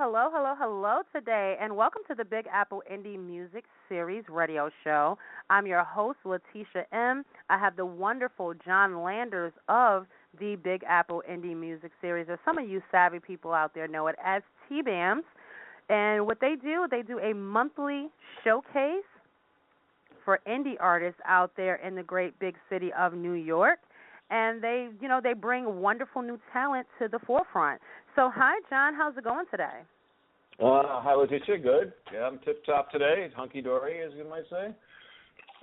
hello today, and welcome to the Big Apple Indie Music Series radio show. I'm your host, Letitia M. I have the wonderful Jon Landers of the Big Apple Indie Music Series, or some of you savvy people out there know it as TBAIMS. And what they do a monthly showcase for indie artists out there in the great big city of New York. And they bring wonderful new talent to the forefront. So, hi, Jon. How's it going today? Hi, Letitia. Good. Yeah, I'm tip-top today. Hunky-dory, as you might say.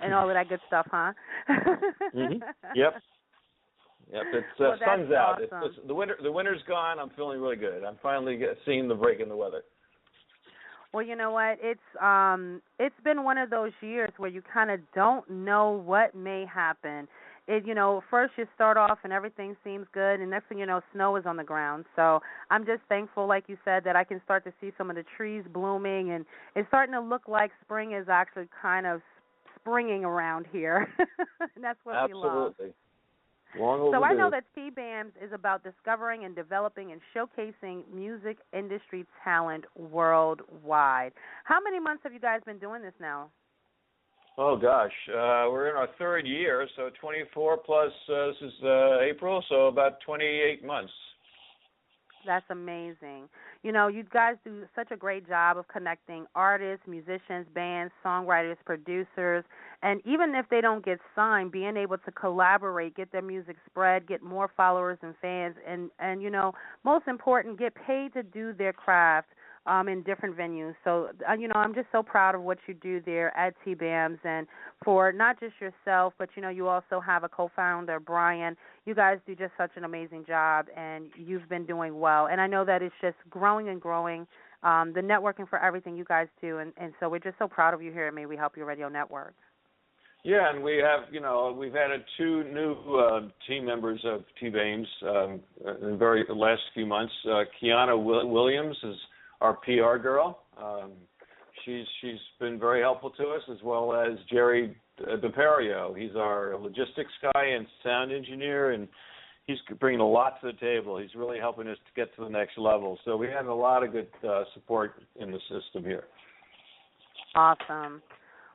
And all of that good stuff, huh? Mm-hmm. Yep. It's sun's out. Awesome. The winter's gone. I'm feeling really good. I'm finally seeing the break in the weather. Well, you know what? It's been one of those years where you kind of don't know what may happen. First you start off and everything seems good, and next thing you know, snow is on the ground. So I'm just thankful, like you said, that I can start to see some of the trees blooming, and it's starting to look like spring is actually kind of springing around here. And that's what we love. Absolutely. Long overdue. So I know that TBAIMS is about discovering and developing and showcasing music industry talent worldwide. How many months have you guys been doing this now? Oh, gosh. We're in our third year, so 24 plus, this is April, so about 28 months. That's amazing. You guys do such a great job of connecting artists, musicians, bands, songwriters, producers, and even if they don't get signed, being able to collaborate, get their music spread, get more followers and fans, and most important, get paid to do their craft in different venues. So, I'm just so proud of what you do there at TBAIMS, and for not just yourself, but, you also have a co-founder, Brian. You guys do just such an amazing job, and you've been doing well. And I know that it's just growing and growing, the networking for everything you guys do, and so we're just so proud of you here at May We Help You Radio Network. Yeah, and we have, we've added two new team members of TBAIMS in the very last few months. Kiana Williams is our PR girl. She's been very helpful to us, as well as Jerry DePario. He's our logistics guy and sound engineer, and he's bringing a lot to the table. He's really helping us to get to the next level. So we have a lot of good support in the system here. Awesome.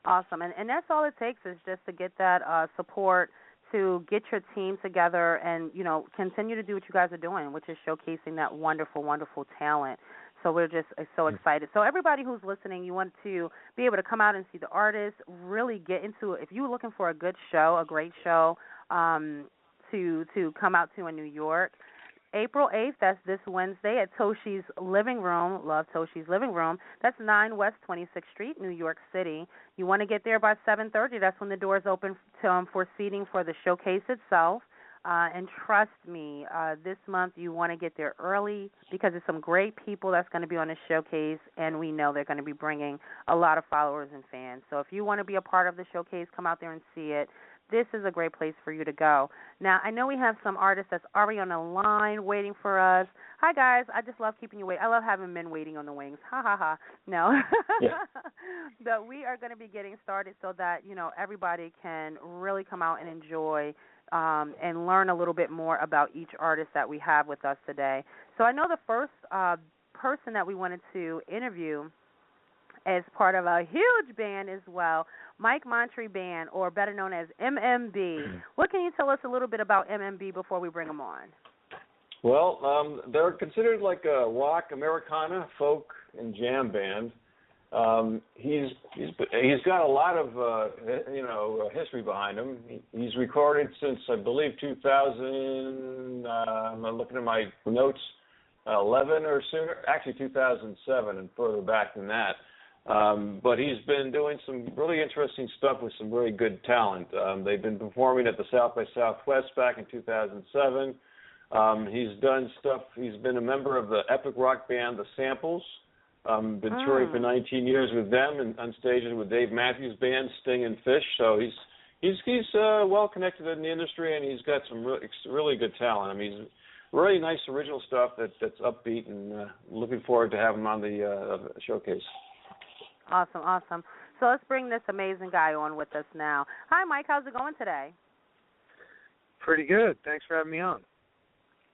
And that's all it takes is just to get that support, to get your team together and, continue to do what you guys are doing, which is showcasing that wonderful, wonderful talent. So we're just so excited. So everybody who's listening, you want to be able to come out and see the artists, really get into it. If you're looking for a good show, a great show to come out to in New York, April 8th, that's this Wednesday at Toshi's Living Room. Love Toshi's Living Room. That's 9 West 26th Street, New York City. You want to get there by 7:30. That's when the doors open for seating for the showcase itself. And trust me, this month you want to get there early because there's some great people that's going to be on the showcase, and we know they're going to be bringing a lot of followers and fans. So if you want to be a part of the showcase, come out there and see it. This is a great place for you to go. Now, I know we have some artists that's already on the line waiting for us. Hi, guys. I just love keeping you waiting. I love having men waiting on the wings. Ha, ha, ha. No. Yeah. But we are going to be getting started so that, everybody can really come out and enjoy and learn a little bit more about each artist that we have with us today. So I know the first person that we wanted to interview as part of a huge band as well, Mike Montrey Band, or better known as MMB. What can you tell us a little bit about MMB before we bring them on? Well, they're considered like a rock, Americana, folk, and jam band. He's got a lot of history behind him. He's recorded since I believe 2000. I'm looking at my notes, 11 or sooner. Actually, 2007 and further back than that. But he's been doing some really interesting stuff with some very good talent. They've been performing at the South by Southwest back in 2007. He's done stuff. He's been a member of the epic rock band The Samples. Been touring for 19 years with them and on stages with Dave Matthews Band, Sting and Fish. So he's well connected in the industry, and he's got some really good talent. I mean, he's really nice original stuff that's upbeat, and looking forward to having him on the showcase. Awesome. So let's bring this amazing guy on with us now. Hi, Mike. How's it going today? Pretty good. Thanks for having me on.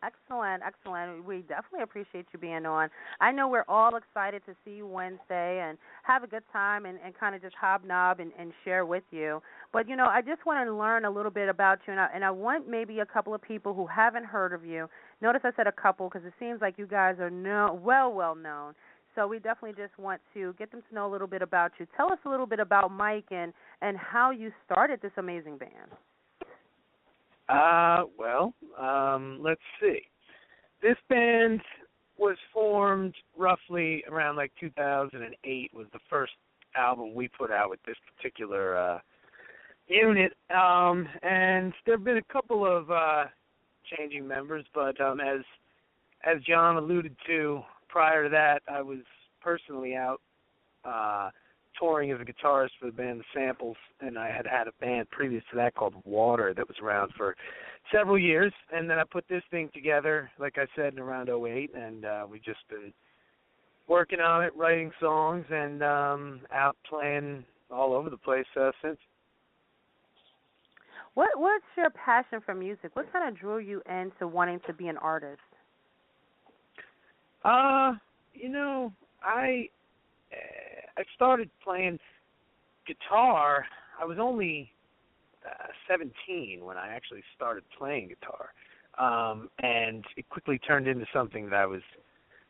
Excellent, excellent. We definitely appreciate you being on. I know we're all excited to see you Wednesday and have a good time and kind of just hobnob and share with you. But, I just want to learn a little bit about you, and I want maybe a couple of people who haven't heard of you. Notice I said a couple because it seems like you guys are well known. So we definitely just want to get them to know a little bit about you. Tell us a little bit about Mike and how you started this amazing band. Let's see. This band was formed roughly around like 2008 was the first album we put out with this particular unit. And there have been a couple of changing members, but as Jon alluded to, prior to that, I was personally out touring as a guitarist for the band The Samples, and I had a band previous to that called Water that was around for several years, and then I put this thing together, like I said, in around '08, and we've just been working on it, writing songs, and out playing all over the place since. What's your passion for music? What kind of drew you into wanting to be an artist? I started playing guitar. I was only 17 when I actually started playing guitar, and it quickly turned into something that I was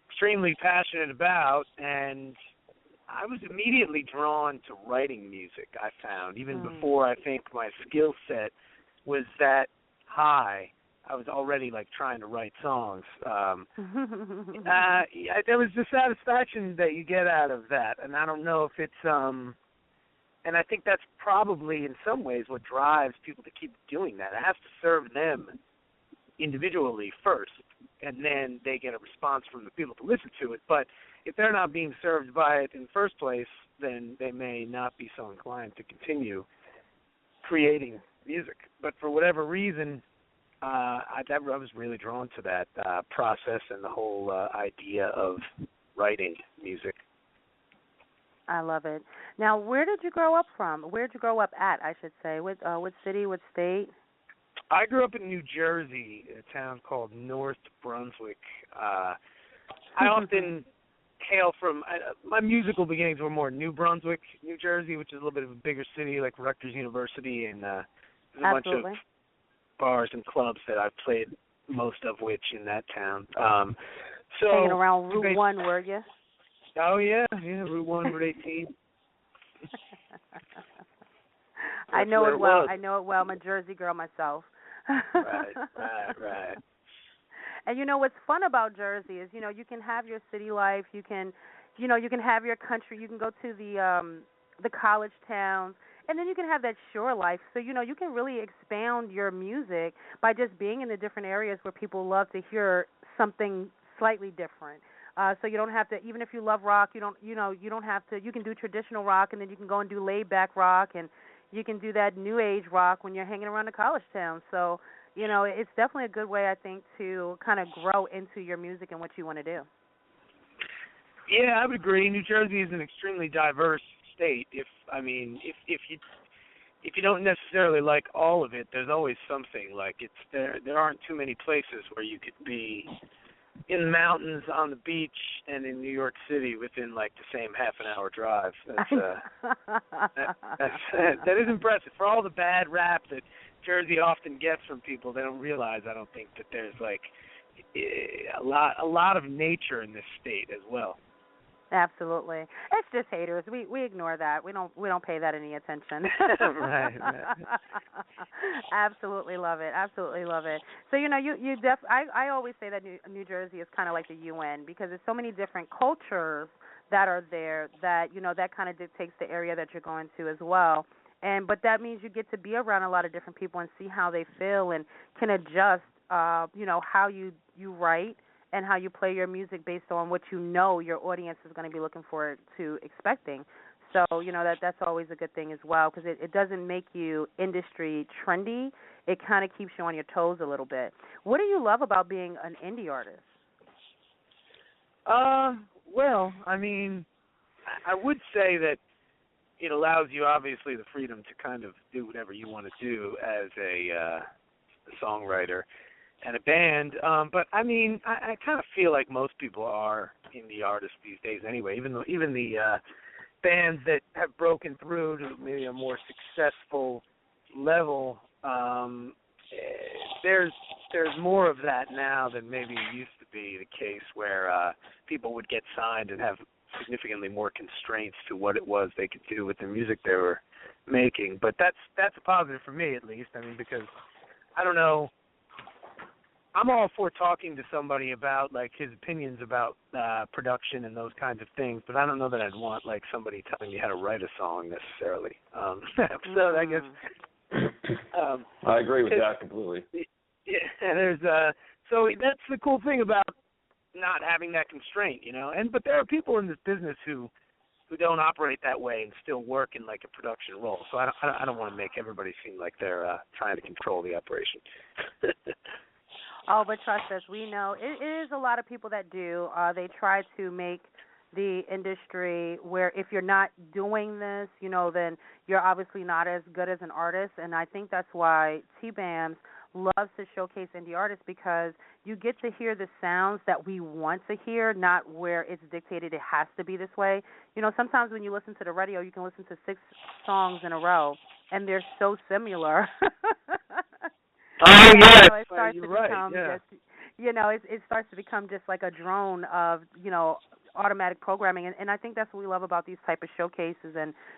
extremely passionate about, and I was immediately drawn to writing music, I found, even before I think my skill set was that high. I was already trying to write songs. There was the satisfaction that you get out of that, and I don't know if it's and I think that's probably in some ways what drives people to keep doing that. It has to serve them individually first, and then they get a response from the people to listen to it. But if they're not being served by it in the first place, then they may not be so inclined to continue creating music. But for whatever reason, I was really drawn to that process and the whole idea of writing music. I love it. Now, where did you grow up from? Where did you grow up at, I should say? What city, what state? I grew up in New Jersey, a town called North Brunswick. I often hail from, my musical beginnings were more New Brunswick, New Jersey, which is a little bit of a bigger city like Rutgers University, and there's a bunch of bars and clubs that I've played, most of which in that town. Hanging around Route 1, were you? Oh, yeah, Route 1, Route 18. I know it well. I know it well. I'm a Jersey girl myself. Right. And what's fun about Jersey is, you can have your city life, you can have your country, you can go to the college towns, and then you can have that shore life. So, you can really expound your music by just being in the different areas where people love to hear something slightly different. So you don't have to, even if you love rock, you don't have to, you can do traditional rock, and then you can go and do laid back rock, and you can do that new age rock when you're hanging around the college town. So, it's definitely a good way, I think, to kind of grow into your music and what you want to do. Yeah, I would agree. New Jersey is an extremely diverse state. If you don't necessarily like all of it, there's always something. There aren't too many places where you could be in the mountains, on the beach, and in New York City within the same half-an-hour drive. That is impressive. For all the bad rap that Jersey often gets from people, they don't realize, I don't think, that there's a lot of nature in this state as well. Absolutely. It's just haters. We ignore that. We don't pay that any attention. Right. Absolutely love it. So I always say that New Jersey is kind of like the UN, because there's so many different cultures that are there that that kind of dictates the area that you're going to as well. But that means you get to be around a lot of different people and see how they feel and can adjust how you write and how you play your music based on what your audience is going to be looking forward to expecting. So, that's always a good thing as well, because it doesn't make you industry trendy. It kind of keeps you on your toes a little bit. What do you love about being an indie artist? Well, I would say that it allows you, obviously, the freedom to kind of do whatever you want to do as a songwriter. and a band. But I mean, I kind of feel like most people are indie artists these days anyway. Even the bands that have broken through to maybe a more successful level, there's more of that now than maybe used to be the case, where people would get signed and have significantly more constraints to what it was they could do with the music they were making. But that's a positive for me, at least. I mean, because I don't know, I'm all for talking to somebody about like his opinions about production and those kinds of things, but I don't know that I'd want like somebody telling me how to write a song necessarily. So I guess I agree with that completely. Yeah, there's so that's the cool thing about not having that constraint, you know. But there are people in this business who don't operate that way and still work in like a production role. So I don't want to make everybody seem like they're trying to control the operation. Oh, but trust us, we know it is a lot of people that do. They try to make the industry where if you're not doing this, you know, then you're obviously not as good as an artist. And I think that's why TBAIMS loves to showcase indie artists, because you get to hear the sounds that we want to hear, not where it's dictated it has to be this way. You know, sometimes when you listen to the radio, you can listen to 6 songs in a row, and they're so similar. Oh, yeah, it starts you're to right. become Yeah. just, you know, it starts to become just like a drone of, you know, automatic programming, and I think that's what we love about these type of showcases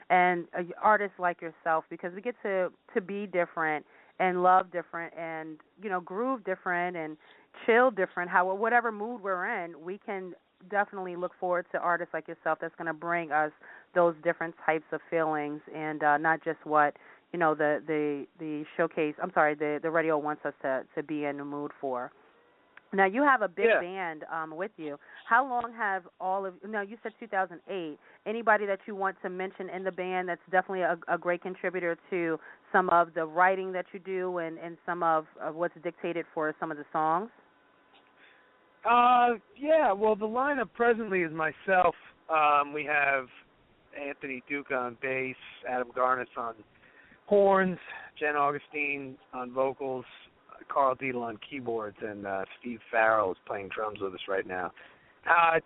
and artists like yourself, because we get to be different and love different and, you know, groove different and chill different. Whatever mood we're in, we can definitely look forward to artists like yourself that's going to bring us those different types of feelings, and not just what, you know, the showcase, the radio wants us to be in the mood for. Now, you have a big band with you. How long have now you said 2008, anybody that you want to mention in the band that's definitely a great contributor to some of the writing that you do and some of what's dictated for some of the songs? Yeah, well, the lineup presently is myself. We have Anthony Duca on bass, Adam Garnis on horns, Jen Augustine on vocals, Carl Dietl on keyboards, and Steve Farrell is playing drums with us right now.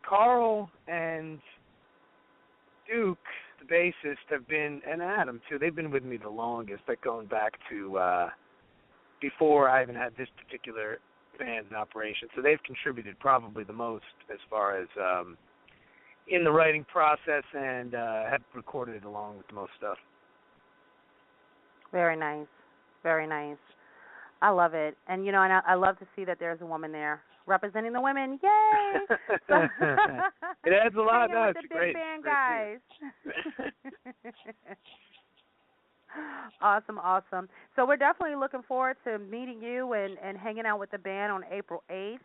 Carl and Duke, the bassist, have been, and Adam too, they've been with me the longest, like going back to before I even had this particular band in operation. So they've contributed probably the most as far as in the writing process, and have recorded along with the most stuff. Very nice. Very nice. I love it. And, you know, and I love to see that there's a woman there representing the women. Yay! It adds a lot. No, it's the great. Big band guys. Awesome. So we're definitely looking forward to meeting you and hanging out with the band on April 8th,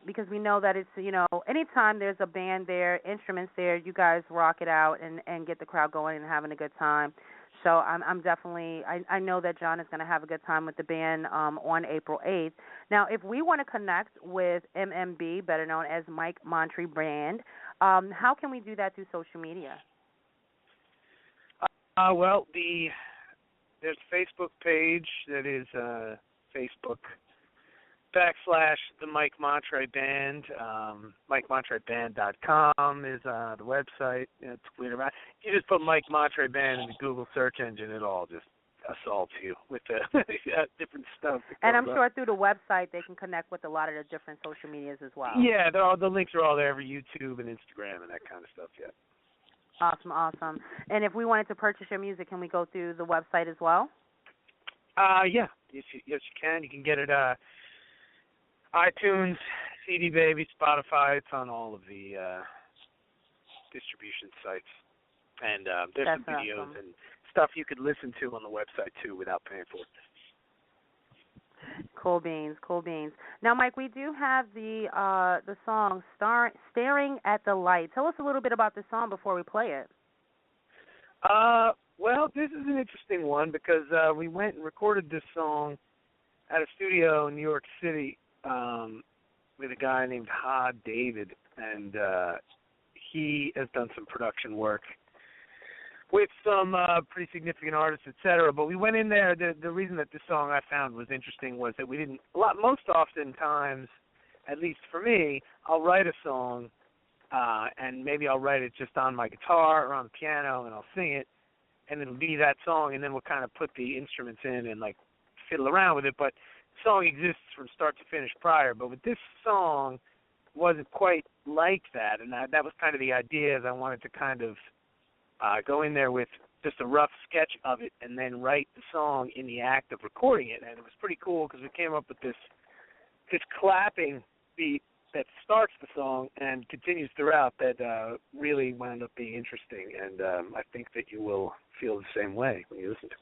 because we know that it's, you know, anytime there's a band there, instruments there, you guys rock it out and get the crowd going and having a good time. So I'm definitely, I know that Jon is going to have a good time with the band on April 8th. Now, if we want to connect with MMB, better known as Mike Montrey Band, how can we do that through social media? Well, there's a Facebook page that is Facebook.com/the Mike Montrey Band. MikeMontreyBand.com is the website. Twitter. You just put Mike Montrey Band in the Google search engine, it all just assaults you with the different stuff. And I'm sure through the website they can connect with a lot of the different social medias as well. Yeah, the links are all there for YouTube and Instagram and that kind of stuff, yeah. Awesome. And if we wanted to purchase your music, can we go through the website as well? Yeah. Yes, you can. You can get it iTunes, CD Baby, Spotify. It's on all of the distribution sites. And there's some videos and stuff you could listen to on the website, too, without paying for it. Cool beans. Now, Mike, we do have the song Staring at the Light. Tell us a little bit about the song before we play it. Well, this is an interesting one because we went and recorded this song at a studio in New York City with a guy named Ha David, and he has done some production work with some pretty significant artists, etc. But we went in there. The reason that this song I found was interesting was that we didn't. Most oftentimes, at least for me, I'll write a song, and maybe I'll write it just on my guitar or on the piano, and I'll sing it, and it'll be that song, and then we'll kind of put the instruments in and like fiddle around with it. But the song exists from start to finish prior. But with this song, it wasn't quite like that, and that was kind of the idea. Is I wanted to kind of go in there with just a rough sketch of it, and then write the song in the act of recording it. And it was pretty cool because we came up with this clapping beat that starts the song and continues throughout that really wound up being interesting. And I think that you will feel the same way when you listen to it.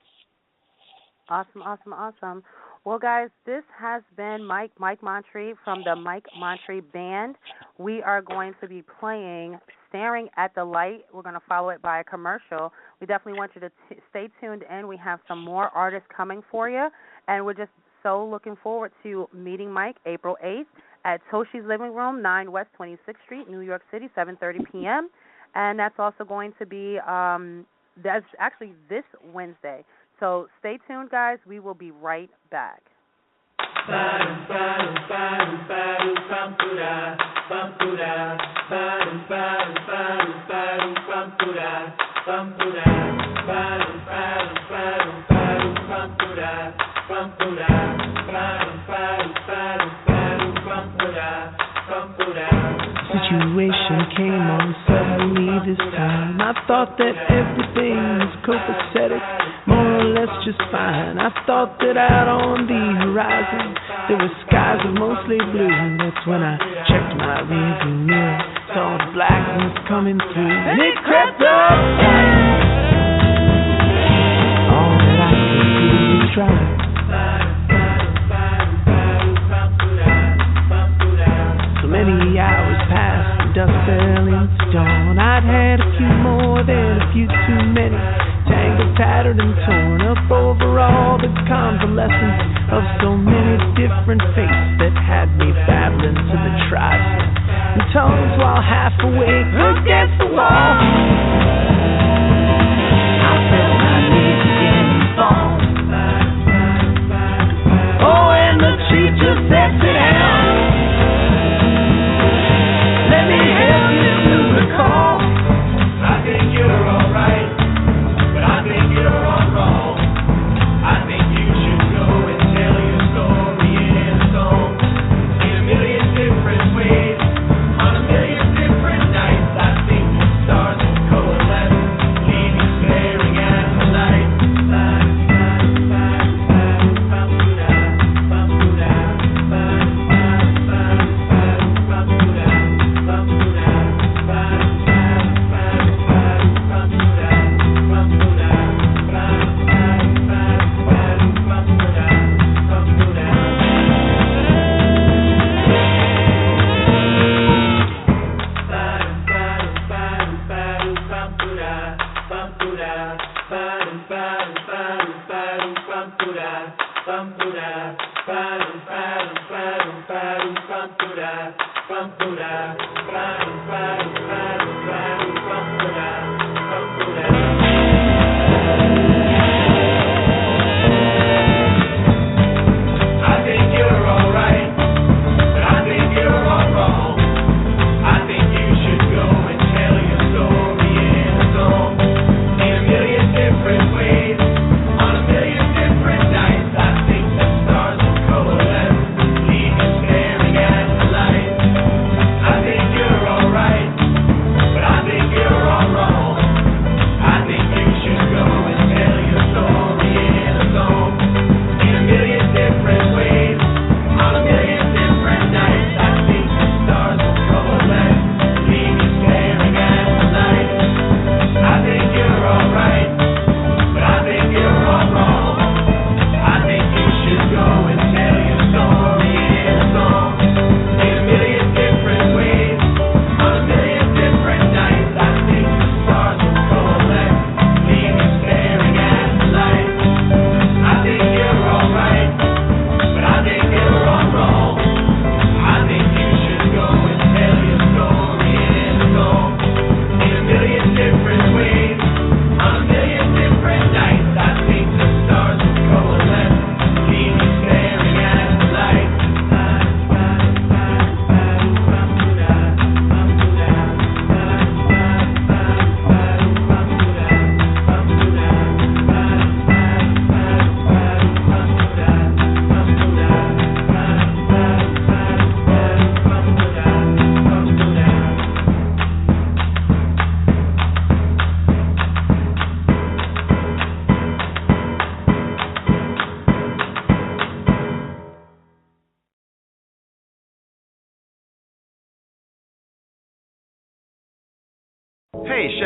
Awesome. Well, guys, this has been Mike Montrey from the Mike Montrey Band. We are going to be playing Staring at the Light. We're going to follow it by a commercial. We definitely want you to stay tuned in. We have some more artists coming for you, and we're just so looking forward to meeting Mike April 8th at Toshi's Living Room, 9 West 26th Street, New York City, 7:30 p.m. And that's also going to be that's actually this Wednesday. So stay tuned, guys. We will be right back. Situation came on suddenly this time. I thought that everything was copacetic, more or less just fine. I thought that out on the horizon there were skies of mostly blue. And that's when I checked my rearview mirror, saw the blackness coming through, and it crept up tight. All that I could do was try. Many hours passed, and dusk fell into dawn. I'd had a few more than a few too many, tangled, tattered, and torn up over all the convalescence of so many different fates that had me babbling to the tribesmen in tongues while half awake against the wall. I felt my knees begin to fall. Oh, and the teacher said, "Sit down. Let me help you to recall." I think you're alright, but I think you're all wrong. I think you should go and tell your story in a song, in a million different ways, on a million different nights. I think the stars will coalesce, leave you staring at the light.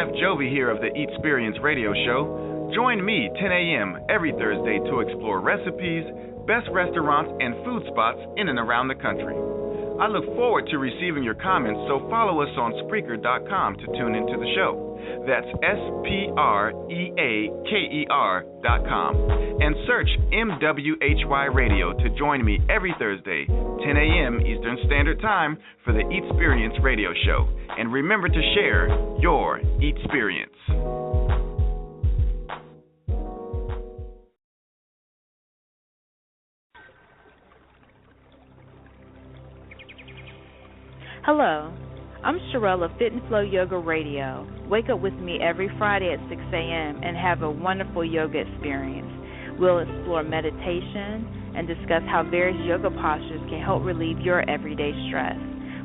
Chef Jovi here of the Eatsperience Radio Show. Join me 10 a.m. every Thursday to explore recipes, best restaurants, and food spots in and around the country. I look forward to receiving your comments, so follow us on Spreaker.com to tune into the show. That's SPREAKER.com. And search MWHY Radio to join me every Thursday, 10 a.m. Eastern Standard Time for the Eatsperience Radio Show. And remember to share your Eatsperience. Hello, I'm Sherelle of Fit and Flow Yoga Radio. Wake up with me every Friday at 6 a.m. and have a wonderful yoga experience. We'll explore meditation and discuss how various yoga postures can help relieve your everyday stress.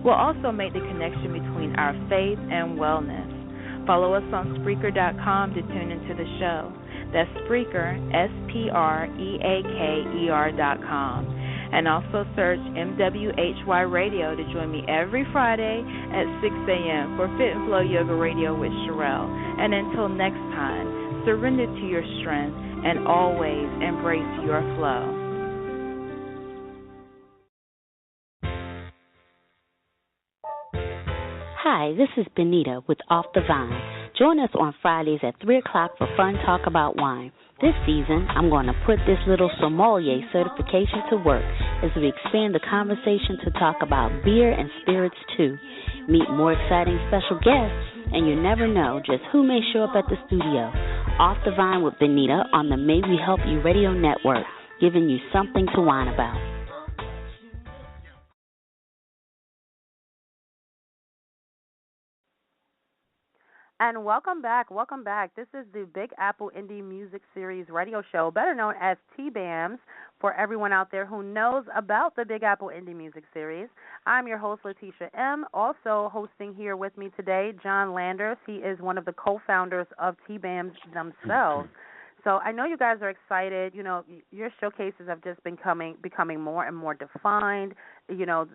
We'll also make the connection between our faith and wellness. Follow us on Spreaker.com to tune into the show. That's Spreaker, SPREAKER.com. And also search MWHY Radio to join me every Friday at 6 a.m. for Fit and Flow Yoga Radio with Sherelle. And until next time, surrender to your strength and always embrace your flow. Hi, this is Benita with Off the Vine. Join us on Fridays at 3 o'clock for Fun Talk About Wine. This season, I'm going to put this little sommelier certification to work as we expand the conversation to talk about beer and spirits too. Meet more exciting special guests, and you never know just who may show up at the studio. Off the Vine with Benita on the May We Help You Radio Network, giving you something to whine about. And welcome back. Welcome back. This is the Big Apple Indie Music Series radio show, better known as TBAIMS, for everyone out there who knows about the Big Apple Indie Music Series. I'm your host, Letitia M. Also hosting here with me today, Jon Landers. He is one of the co-founders of TBAIMS themselves. So I know you guys are excited. You know, your showcases have just been becoming more and more defined, you know,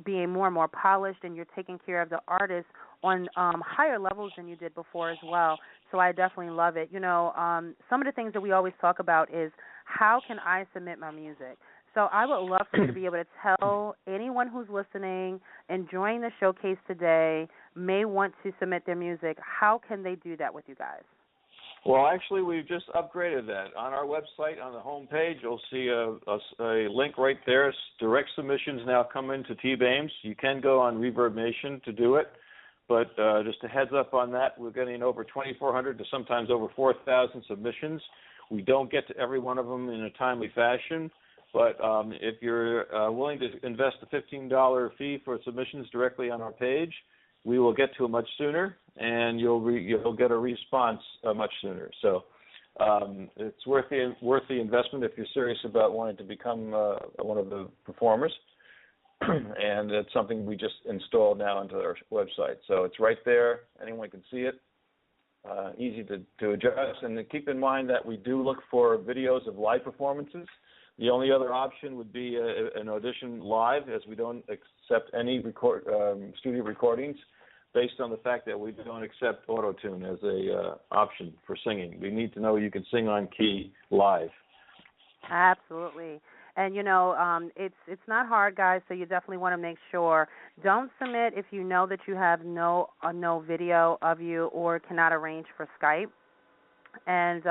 being more and more polished, and you're taking care of the artists on higher levels than you did before as well. So I definitely love it. You know, some of the things that we always talk about is how can I submit my music? So I would love for you to be able to tell anyone who's listening, enjoying the showcase today, may want to submit their music, how can they do that with you guys? Well, actually, we've just upgraded that. On our website, on the home page, you'll see a link right there. Direct submissions now come into TBAIMS. You can go on Reverb Nation to do it. But just a heads up on that, we're getting over 2,400 to sometimes over 4,000 submissions. We don't get to every one of them in a timely fashion. But if you're willing to invest the $15 fee for submissions directly on our page, we will get to it much sooner, and you'll get a response much sooner. So it's worth the investment if you're serious about wanting to become one of the performers. And it's something we just installed now onto our website. So it's right there. Anyone can see it. Easy to adjust. And keep in mind that we do look for videos of live performances. The only other option would be an audition live, as we don't accept any studio recordings based on the fact that we don't accept auto-tune as a option for singing. We need to know you can sing on key live. Absolutely. And, you know, it's not hard, guys, so you definitely want to make sure. Don't submit if you know that you have no video of you or cannot arrange for Skype. And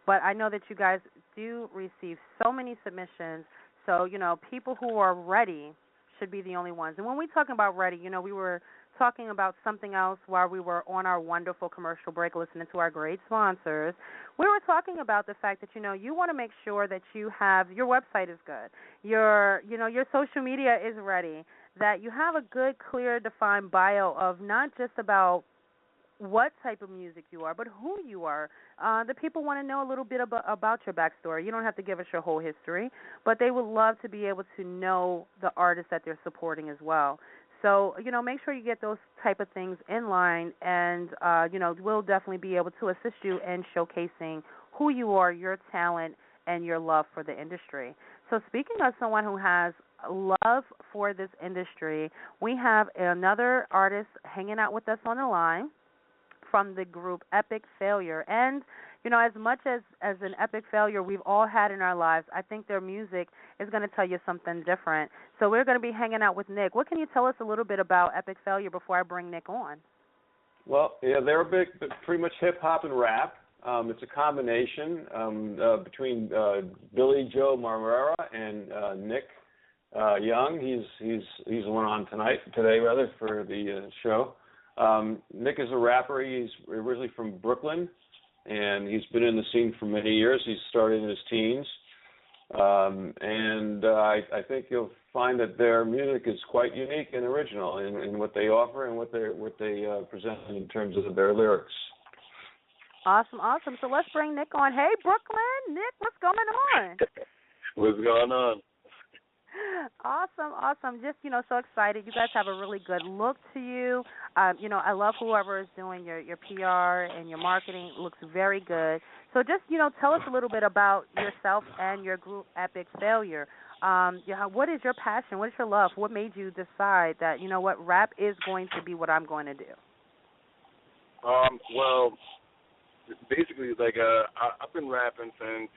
but I know that you guys do receive so many submissions, so, you know, people who are ready should be the only ones. And when we're talking about ready, you know, we were talking about something else while we were on our wonderful commercial break listening to our great sponsors. We were talking about the fact that, you know, you want to make sure that you have your website is good, your social media is ready, that you have a good, clear, defined bio of not just about what type of music you are, but who you are. The people want to know a little bit about your backstory. You don't have to give us your whole history, but they would love to be able to know the artists that they're supporting as well. So, you know, make sure you get those type of things in line, and, you know, we'll definitely be able to assist you in showcasing who you are, your talent, and your love for the industry. So speaking of someone who has love for this industry, we have another artist hanging out with us on the line from the group Epic Failure. And, as much as an epic failure we've all had in our lives, I think their music is going to tell you something different. So we're going to be hanging out with Nick. What can you tell us a little bit about Epic Failure before I bring Nick on? Well, yeah, they're pretty much hip-hop and rap. It's a combination between Billy Joe Marrera and Nick Young. He's the one on today for the show. Nick is a rapper. He's originally from Brooklyn, and he's been in the scene for many years. He's started in his teens, and I think you'll find that their music is quite unique and original in what they offer and what they present in terms of their lyrics. Awesome. So let's bring Nick on. Hey, Brooklyn, Nick, what's going on? What's going on? Awesome. Just, so excited. You guys have a really good look to you. I love whoever is doing your PR and your marketing. It looks very good. So just, tell us a little bit about yourself and your group Epic Failure. What is your passion? What is your love? What made you decide that, rap is going to be what I'm going to do? Well, basically, I've been rapping since,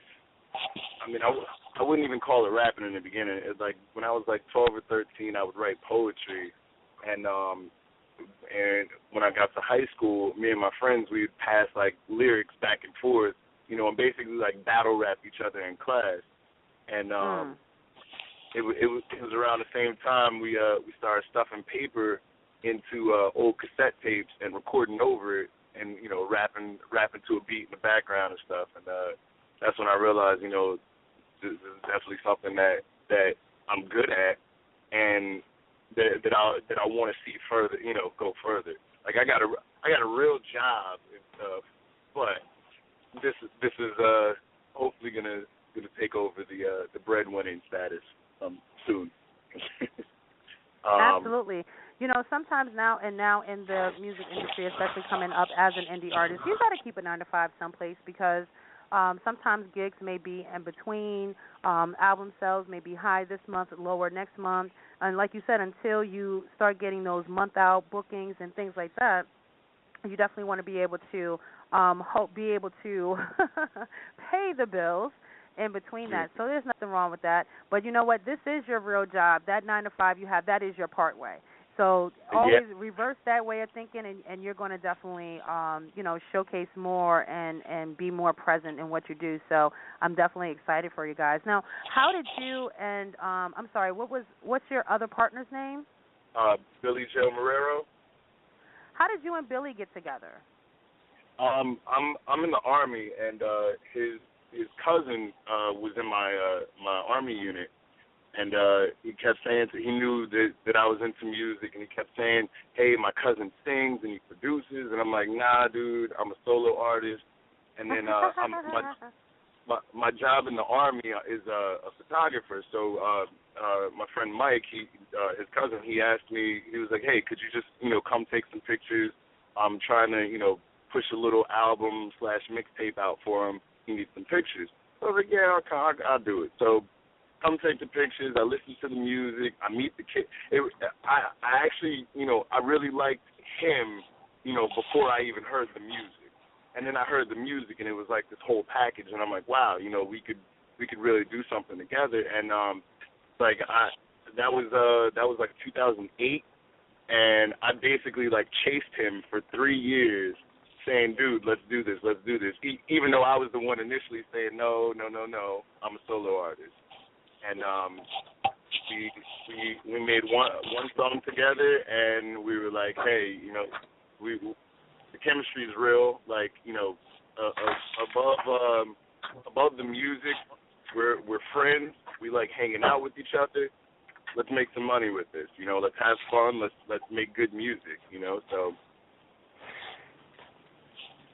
I wouldn't even call it rapping in the beginning. It's like when I was 12 or 13, I would write poetry, and when I got to high school, me and my friends, we'd pass lyrics back and forth, and basically battle rap each other in class, and it was around the same time we started stuffing paper into old cassette tapes and recording over it, and rapping to a beat in the background and stuff, and that's when I realized, this is definitely something that I'm good at, and that I want to see further, go further. I got a real job and stuff, but this is hopefully gonna take over the breadwinning status soon. Absolutely. Sometimes now in the music industry, especially coming up as an indie artist, you got to keep a 9-to-5 someplace because sometimes gigs may be in between. Album sales may be high this month, lower next month. And like you said, until you start getting those month-out bookings and things like that, you definitely want to be able to pay the bills in between that. So there's nothing wrong with that. But you know what? This is your real job. That 9-to-5 you have, that is your part way. So always reverse that way of thinking, and you're going to definitely, showcase more and be more present in what you do. So I'm definitely excited for you guys. Now, how did you and I'm sorry, what's your other partner's name? Billy Joe Marrero. How did you and Billy get together? I'm in the Army, and his cousin was in my Army unit. And he kept saying, he knew that I was into music, and he kept saying, hey, my cousin sings and he produces. And I'm like, nah, dude, I'm a solo artist. And then my job in the Army is a photographer. So my friend Mike, his cousin, he asked me, he was like, hey, could you just, come take some pictures? I'm trying to, push a little album / mixtape out for him. He needs some pictures. So I was like, yeah, I'll do it. So come take the pictures. I listen to the music. I meet the kid. I actually, I really liked him, before I even heard the music. And then I heard the music, and it was like this whole package. And I'm like, wow, we could really do something together. And that was like 2008, and I basically chased him for 3 years, saying, dude, let's do this. Even though I was the one initially saying, no, I'm a solo artist. And we made one song together, and we were like, hey, the chemistry is real. Above the music, we're friends. We like hanging out with each other. Let's make some money with this. Let's have fun. Let's make good music. So.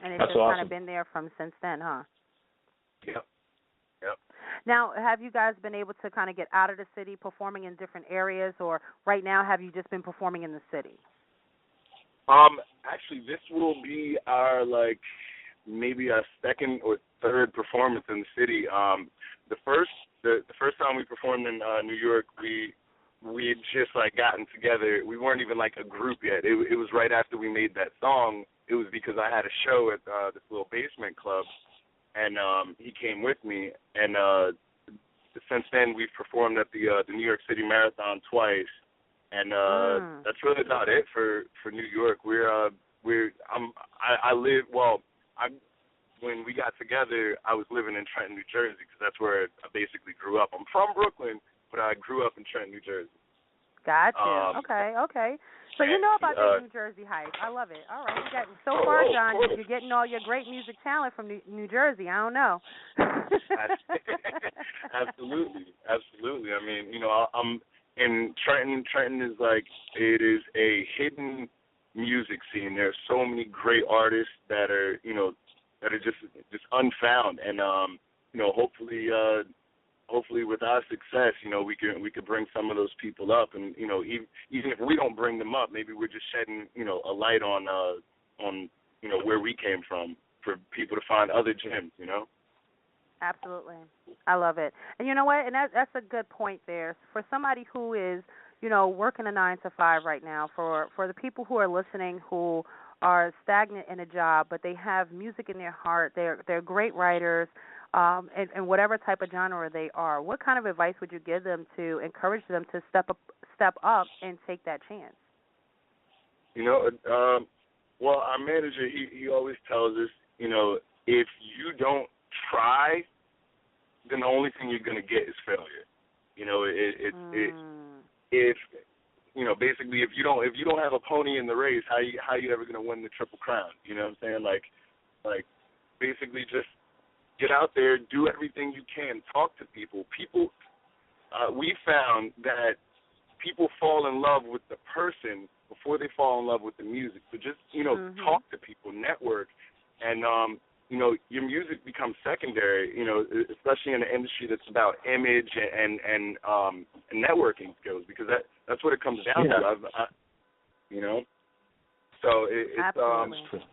And it's just awesome. Kind of been there since then, huh? Yep. Now, have you guys been able to kind of get out of the city, performing in different areas, or right now have you just been performing in the city? Actually, this will be our maybe a second or third performance in the city. The first time we performed in New York, we had just gotten together. We weren't even a group yet. It was right after we made that song. it was because I had a show at this little basement club, and he came with me, and since then we've performed at the New York City Marathon twice, and that's really about it for New York. When we got together, I was living in Trenton, New Jersey, because that's where I basically grew up. I'm from Brooklyn, but I grew up in Trenton, New Jersey. Gotcha. Okay. So you know about the New Jersey hype. I love it. All right. You got so far, Jon, you're getting all your great music talent from New Jersey. I don't know. Absolutely. I mean, I'm in Trenton. Trenton is it is a hidden music scene. There's so many great artists that are just unfound, and hopefully with our success, we could bring some of those people up, and even if we don't bring them up, maybe we're just shedding a light on where we came from for people to find other gems. Absolutely, I love it. And you know what? And that's a good point there for somebody who is working a 9 to 5 right now. For the people who are listening who are stagnant in a job, but they have music in their heart. They're great writers. And whatever type of genre they are, what kind of advice would you give them to encourage them to step up and take that chance? Well, our manager, he always tells us, if you don't try, then the only thing you're going to get is failure. Basically, if you don't have a pony in the race, how you ever going to win the Triple Crown? You know what I'm saying? Basically just get out there, do everything you can, talk to people. We found that people fall in love with the person before they fall in love with the music. So just, talk to people, network, and, your music becomes secondary, especially in an industry that's about image and networking skills, because that's what it comes down to. So it's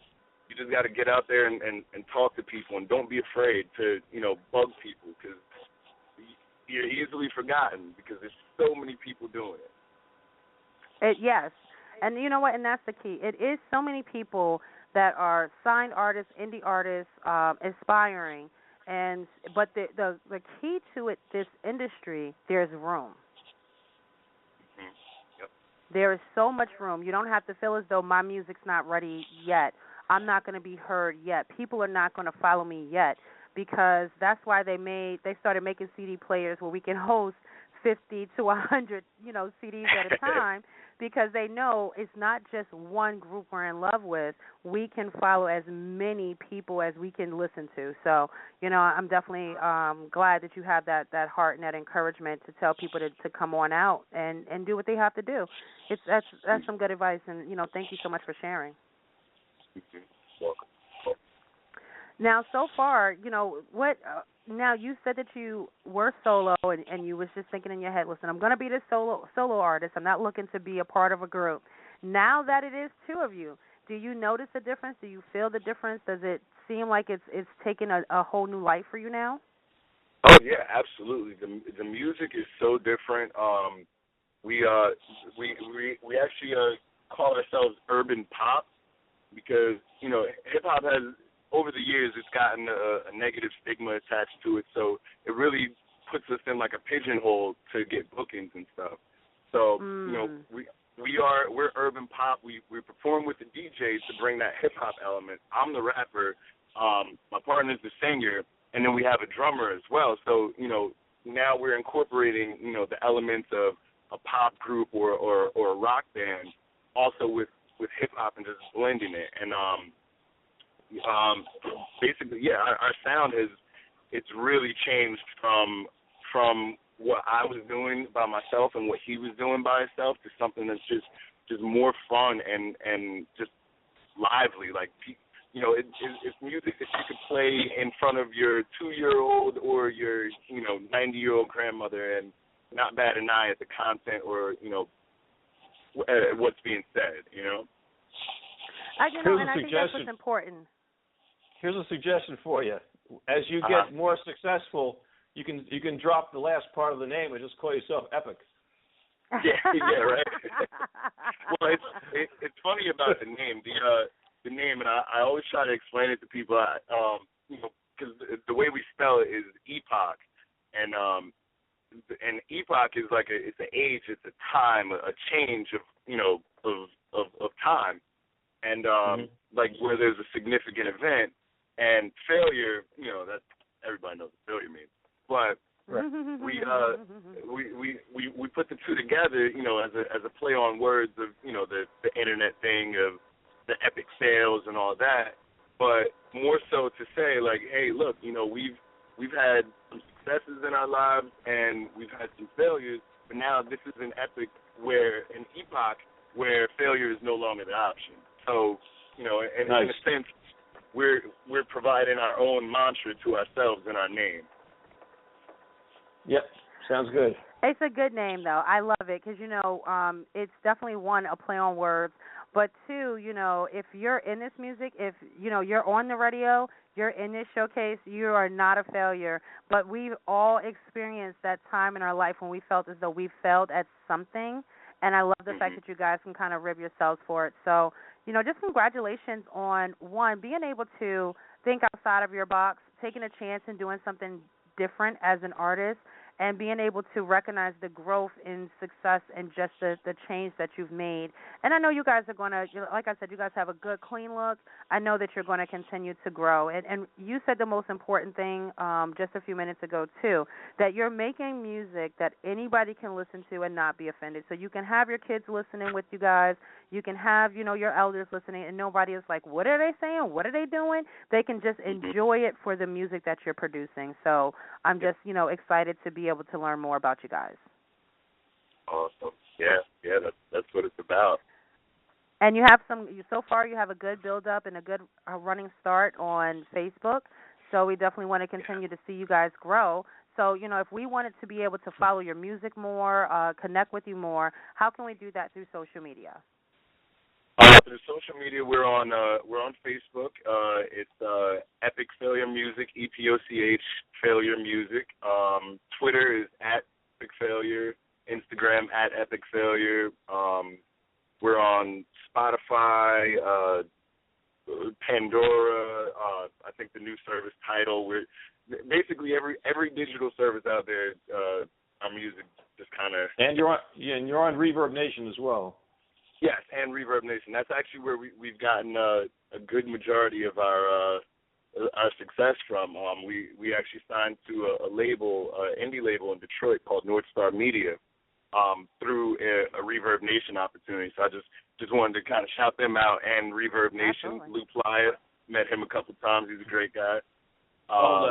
you just got to get out there and talk to people, and don't be afraid to, bug people, because you're easily forgotten because there's so many people doing it. Yes. And you know what? And that's the key. It is so many people that are signed artists, indie artists, aspiring. But the key to it, this industry, there's room. Yep. There is so much room. You don't have to feel as though my music's not ready yet. I'm not going to be heard yet. People are not going to follow me yet, because that's why they started making CD players where we can host 50 to 100, CDs at a time, because they know it's not just one group we're in love with. We can follow as many people as we can listen to. So, I'm definitely glad that you have that heart and that encouragement to tell people to come on out and do what they have to do. That's some good advice, and thank you so much for sharing. Welcome. Now, so far, what? Now, you said that you were solo, and you was just thinking in your head, listen, I'm going to be this solo artist. I'm not looking to be a part of a group. Now that it is two of you, do you notice a difference? Do you feel the difference? Does it seem like it's taken a whole new life for you now? Oh yeah, absolutely. The music is so different. We actually call ourselves urban pop, because hip hop has, over the years, it's gotten a negative stigma attached to it, so it really puts us in like a pigeonhole to get bookings and stuff. So we're urban pop. We perform with the DJs to bring that hip hop element. I'm the rapper. My partner's the singer, and then we have a drummer as well. So now we're incorporating the elements of a pop group or a rock band, also with hip hop, and just blending it. And basically, our sound it's really changed from what I was doing by myself and what he was doing by himself to something that's just more fun and just lively. Like, it's music that you could play in front of your 2-year-old or your 90-year-old grandmother and not bat an eye at the content or what's being said. I think that's what's important. Here's a suggestion for you. As you get more successful, you can drop the last part of the name and just call yourself Epoch. Yeah, right. Well, it's funny about the name. the name, and I always try to explain it to people. Because the way we spell it is Epoch, and Epoch is like it's an age, it's a time, a change of of time, and like where there's a significant event, and failure, that everybody knows what failure means, but we put the two together, as a play on words of the internet thing of the epic sales and all that, but more so to say like, hey, look, we've had some successes in our lives and we've had some failures, but now this is an epic an epoch where failure is no longer the option. So, in a sense, we're providing our own mantra to ourselves in our name. Yep, sounds good. It's a good name, though. I love it because, it's definitely, one, a play on words, but two, if you're in this music, if, you're on the radio, you're in this showcase, you are not a failure. But we've all experienced that time in our life when we felt as though we failed at something, and I love the fact that you guys can kind of rib yourselves for it. So, just congratulations on, one, being able to think outside of your box, taking a chance and doing something different as an artist, and being able to recognize the growth in success and just the change that you've made. And I know you guys are going to, like I said, you guys have a good, clean look. I know that you're going to continue to grow. And you said the most important thing just a few minutes ago, too, that you're making music that anybody can listen to and not be offended. So you can have your kids listening with you guys. You can have, your elders listening, and nobody is like, what are they saying? What are they doing? They can just enjoy it for the music that you're producing. So I'm just, excited to be able to learn more about you guys. Awesome. Yeah, that's what it's about. And you have so far you have a good build-up and a good running start on Facebook. So we definitely want to continue to see you guys grow. So, if we wanted to be able to follow your music more, connect with you more, how can we do that through social media? Through social media, we're on Facebook. It's Epic Failure Music, EPOCH Failure Music. Twitter is @Epic Failure. Instagram @Epic Failure. We're on Spotify, Pandora. I think the new service Tidal. We're basically every digital service out there. Our music just kind of. And you're on Reverb Nation as well. Yes, and Reverb Nation. That's actually where we've gotten a good majority of our success from. We actually signed to a label, indie label in Detroit called North Star Media, through a Reverb Nation opportunity. So I just wanted to kind of shout them out, and Reverb Nation. Absolutely. Lou Playa, met him a couple times. He's a great guy.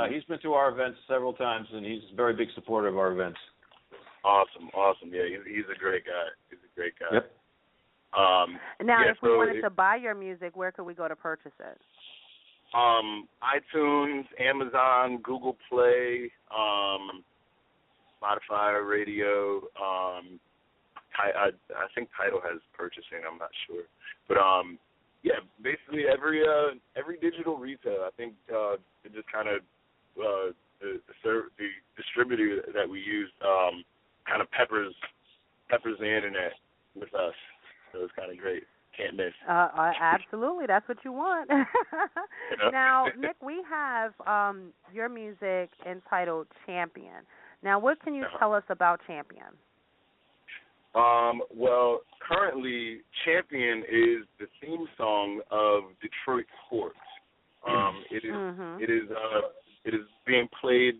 He's been to our events several times, and he's a very big supporter of our events. Awesome. Yeah, he's a great guy. Yep. Now, if we wanted to buy your music, where could we go to purchase it? iTunes, Amazon, Google Play, Spotify, radio. I think Tidal has purchasing. I'm not sure, but basically every digital retail. I think it just kind of the distributor that we use kind of peppers the internet with us. So it's kind of great. Can't miss. Absolutely. That's what you want. Now, Nick, we have your music entitled Champion. Now, what can you tell us about Champion? Well, currently, Champion is the theme song of Detroit sports. It is being played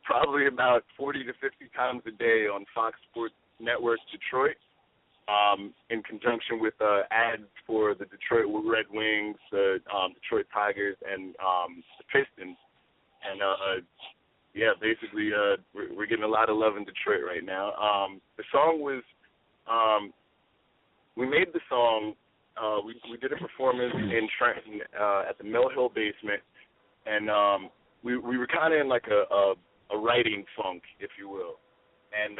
probably about 40 to 50 times a day on Fox Sports Network Detroit. In conjunction with ads for the Detroit Red Wings, the Detroit Tigers, and the Pistons. And, basically we're getting a lot of love in Detroit right now. The song was, we made the song, we did a performance in Trenton at the Mill Hill Basement, and we were kind of in like a writing funk, if you will. And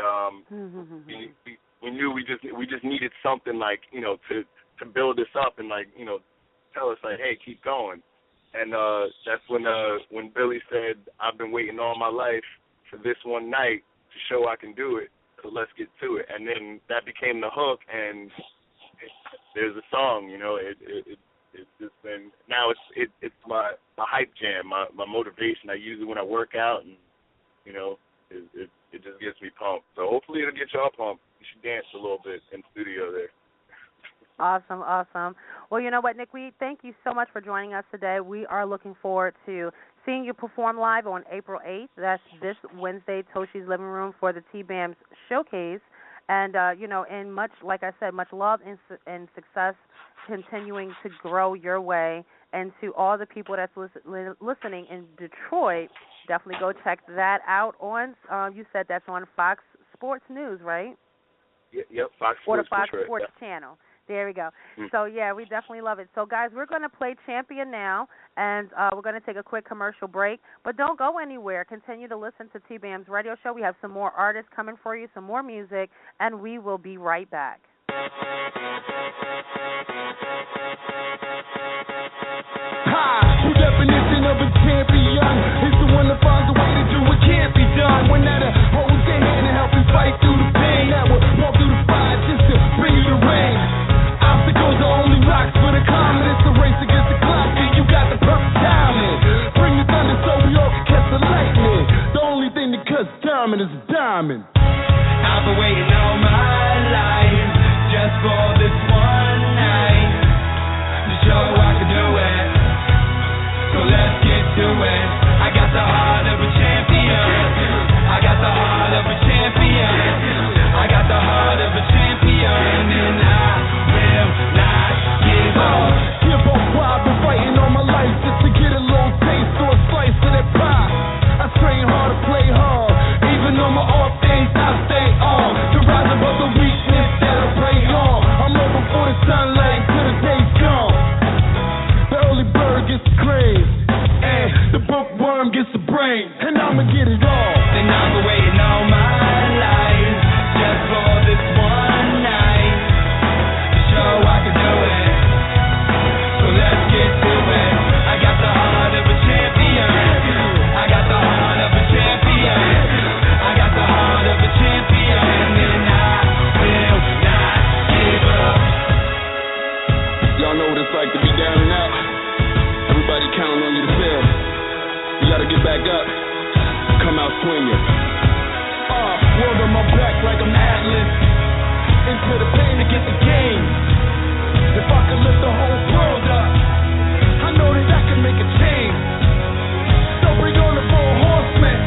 we knew we just needed something like, to build us up and like, tell us like, hey, keep going. And that's when Billy said, I've been waiting all my life for this one night to show I can do it. So let's get to it. And then that became the hook, and there's a song, you know, it's just been, now it's my hype jam, my motivation. I use it when I work out, and you know, it just gets me pumped. So hopefully it'll get y'all pumped. You should dance a little bit in the studio there. Awesome, awesome. Well, you know what, Nick, we thank you so much for joining us today. We are looking forward to seeing you perform live on April 8th. That's this Wednesday, Toshi's Living Room for the TBAIMS Showcase. And, you know, and much, like I said, much love and success continuing to grow your way. And to all the people that's listening in Detroit, definitely go check that out on, you said that's on Fox Sports News, right? Yep, Fox Sports. Or the Fox Detroit, Sports yeah. channel. There we go. So, yeah, we definitely love it. So, guys, we're going to play Champion now, and we're going to take a quick commercial break. But don't go anywhere. Continue to listen to TBAIMS Radio Show. We have some more artists coming for you, some more music, and we will be right back. The definition of a champion is the one that finds a way to do what can't be done. One that holds your hand and helps you fight through the pain. That will walk through the fire just to bring you the rain. Obstacles are only rocks for the common. It's a race against the clock, and you got the perfect timing. Bring the thunder so we all can catch the lightning. The only thing that cuts timing is a diamond. I've been waiting all my life just for this one night to show I can do it. So let's get to it. I got the heart of a champion. I got the heart of a champion. I got the heart of a champion, and I will not give up. Give up why I've been fighting all my life just to get a little taste or a slice of that pie. I train hard to play hard. Even on my off days, I stay on. To rise above the weakness that I prey on. I'm up before the sunlight till the day's gone. The early bird gets the crave, and the bookworm gets the brain, and I'ma get it all. And I've been waiting all my life just for this one night to show I can do it. So let's get to it. I got the heart of a champion. I got the heart of a champion. I got the heart of a champion, and I will not give up. Y'all know what it's like to be down and out. Everybody counting on you to fail. You gotta get back up, come out swinging. World on my back like I'm Atlas. Into the pain to get the game. If I could lift the whole world up, I know that I can make a change. So bring on the 4 horsemen.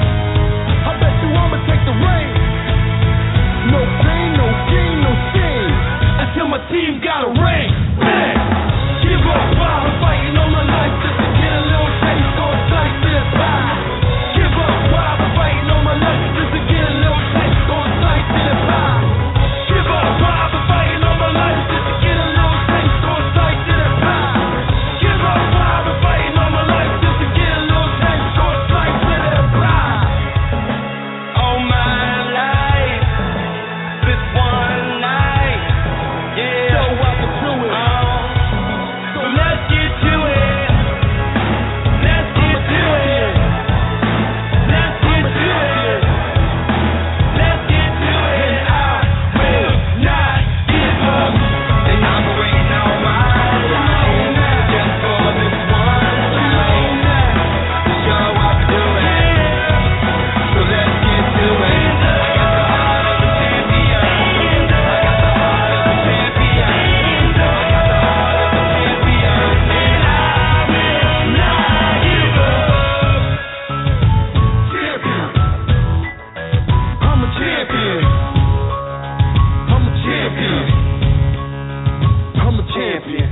I bet you I'ma take the reins. No pain, no gain, no shame. Until my team got a ring. Bang! Give up while I'm fighting all my life just to get a little taste or a slice of the pie. Give up while I'm fighting all my life just to get a little taste or a slice of the pie. Give up while I'm fighting all my life just to get a little taste or a slice of the pie. Give up while I'm fighting all my life just to get a little taste or a slice of the pie. All my life, this one night, yeah. So I can do it. So let's get to it. Let's get to it. Let's get to it. Let's get to it. I will not give up. And I've been waiting all my life just for this one night to show I can do it. So let's get to it. I got the heart of a champion. I got the heart of a champion. I got the heart of a champion, and I will not give up. Champion. I'm a champion. I'm a champion. I'm a champion.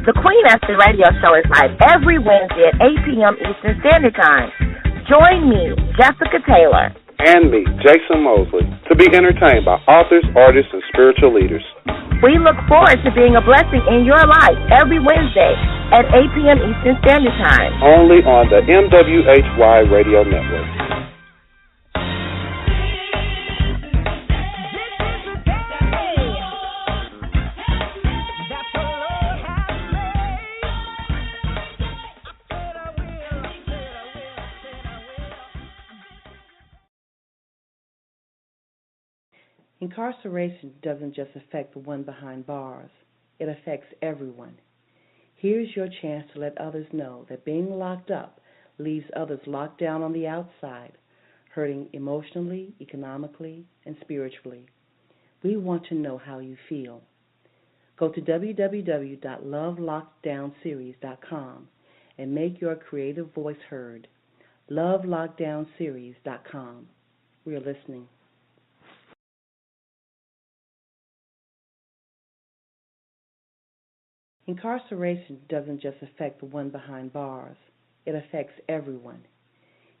The Queen Esther Radio Show is live every Wednesday at 8 p.m. Eastern Standard Time. Join me, Jessica Taylor. And me, Jason Mosley, to be entertained by authors, artists, and spiritual leaders. We look forward to being a blessing in your life every Wednesday at 8 p.m. Eastern Standard Time. Only on the MWHY Radio Network. Incarceration doesn't just affect the one behind bars, it affects everyone. Here's your chance to let others know that being locked up leaves others locked down on the outside, hurting emotionally, economically, and spiritually. We want to know how you feel. Go to www.lovelockdownseries.com and make your creative voice heard. lovelockdownseries.com. We are listening. Incarceration doesn't just affect the one behind bars, it affects everyone.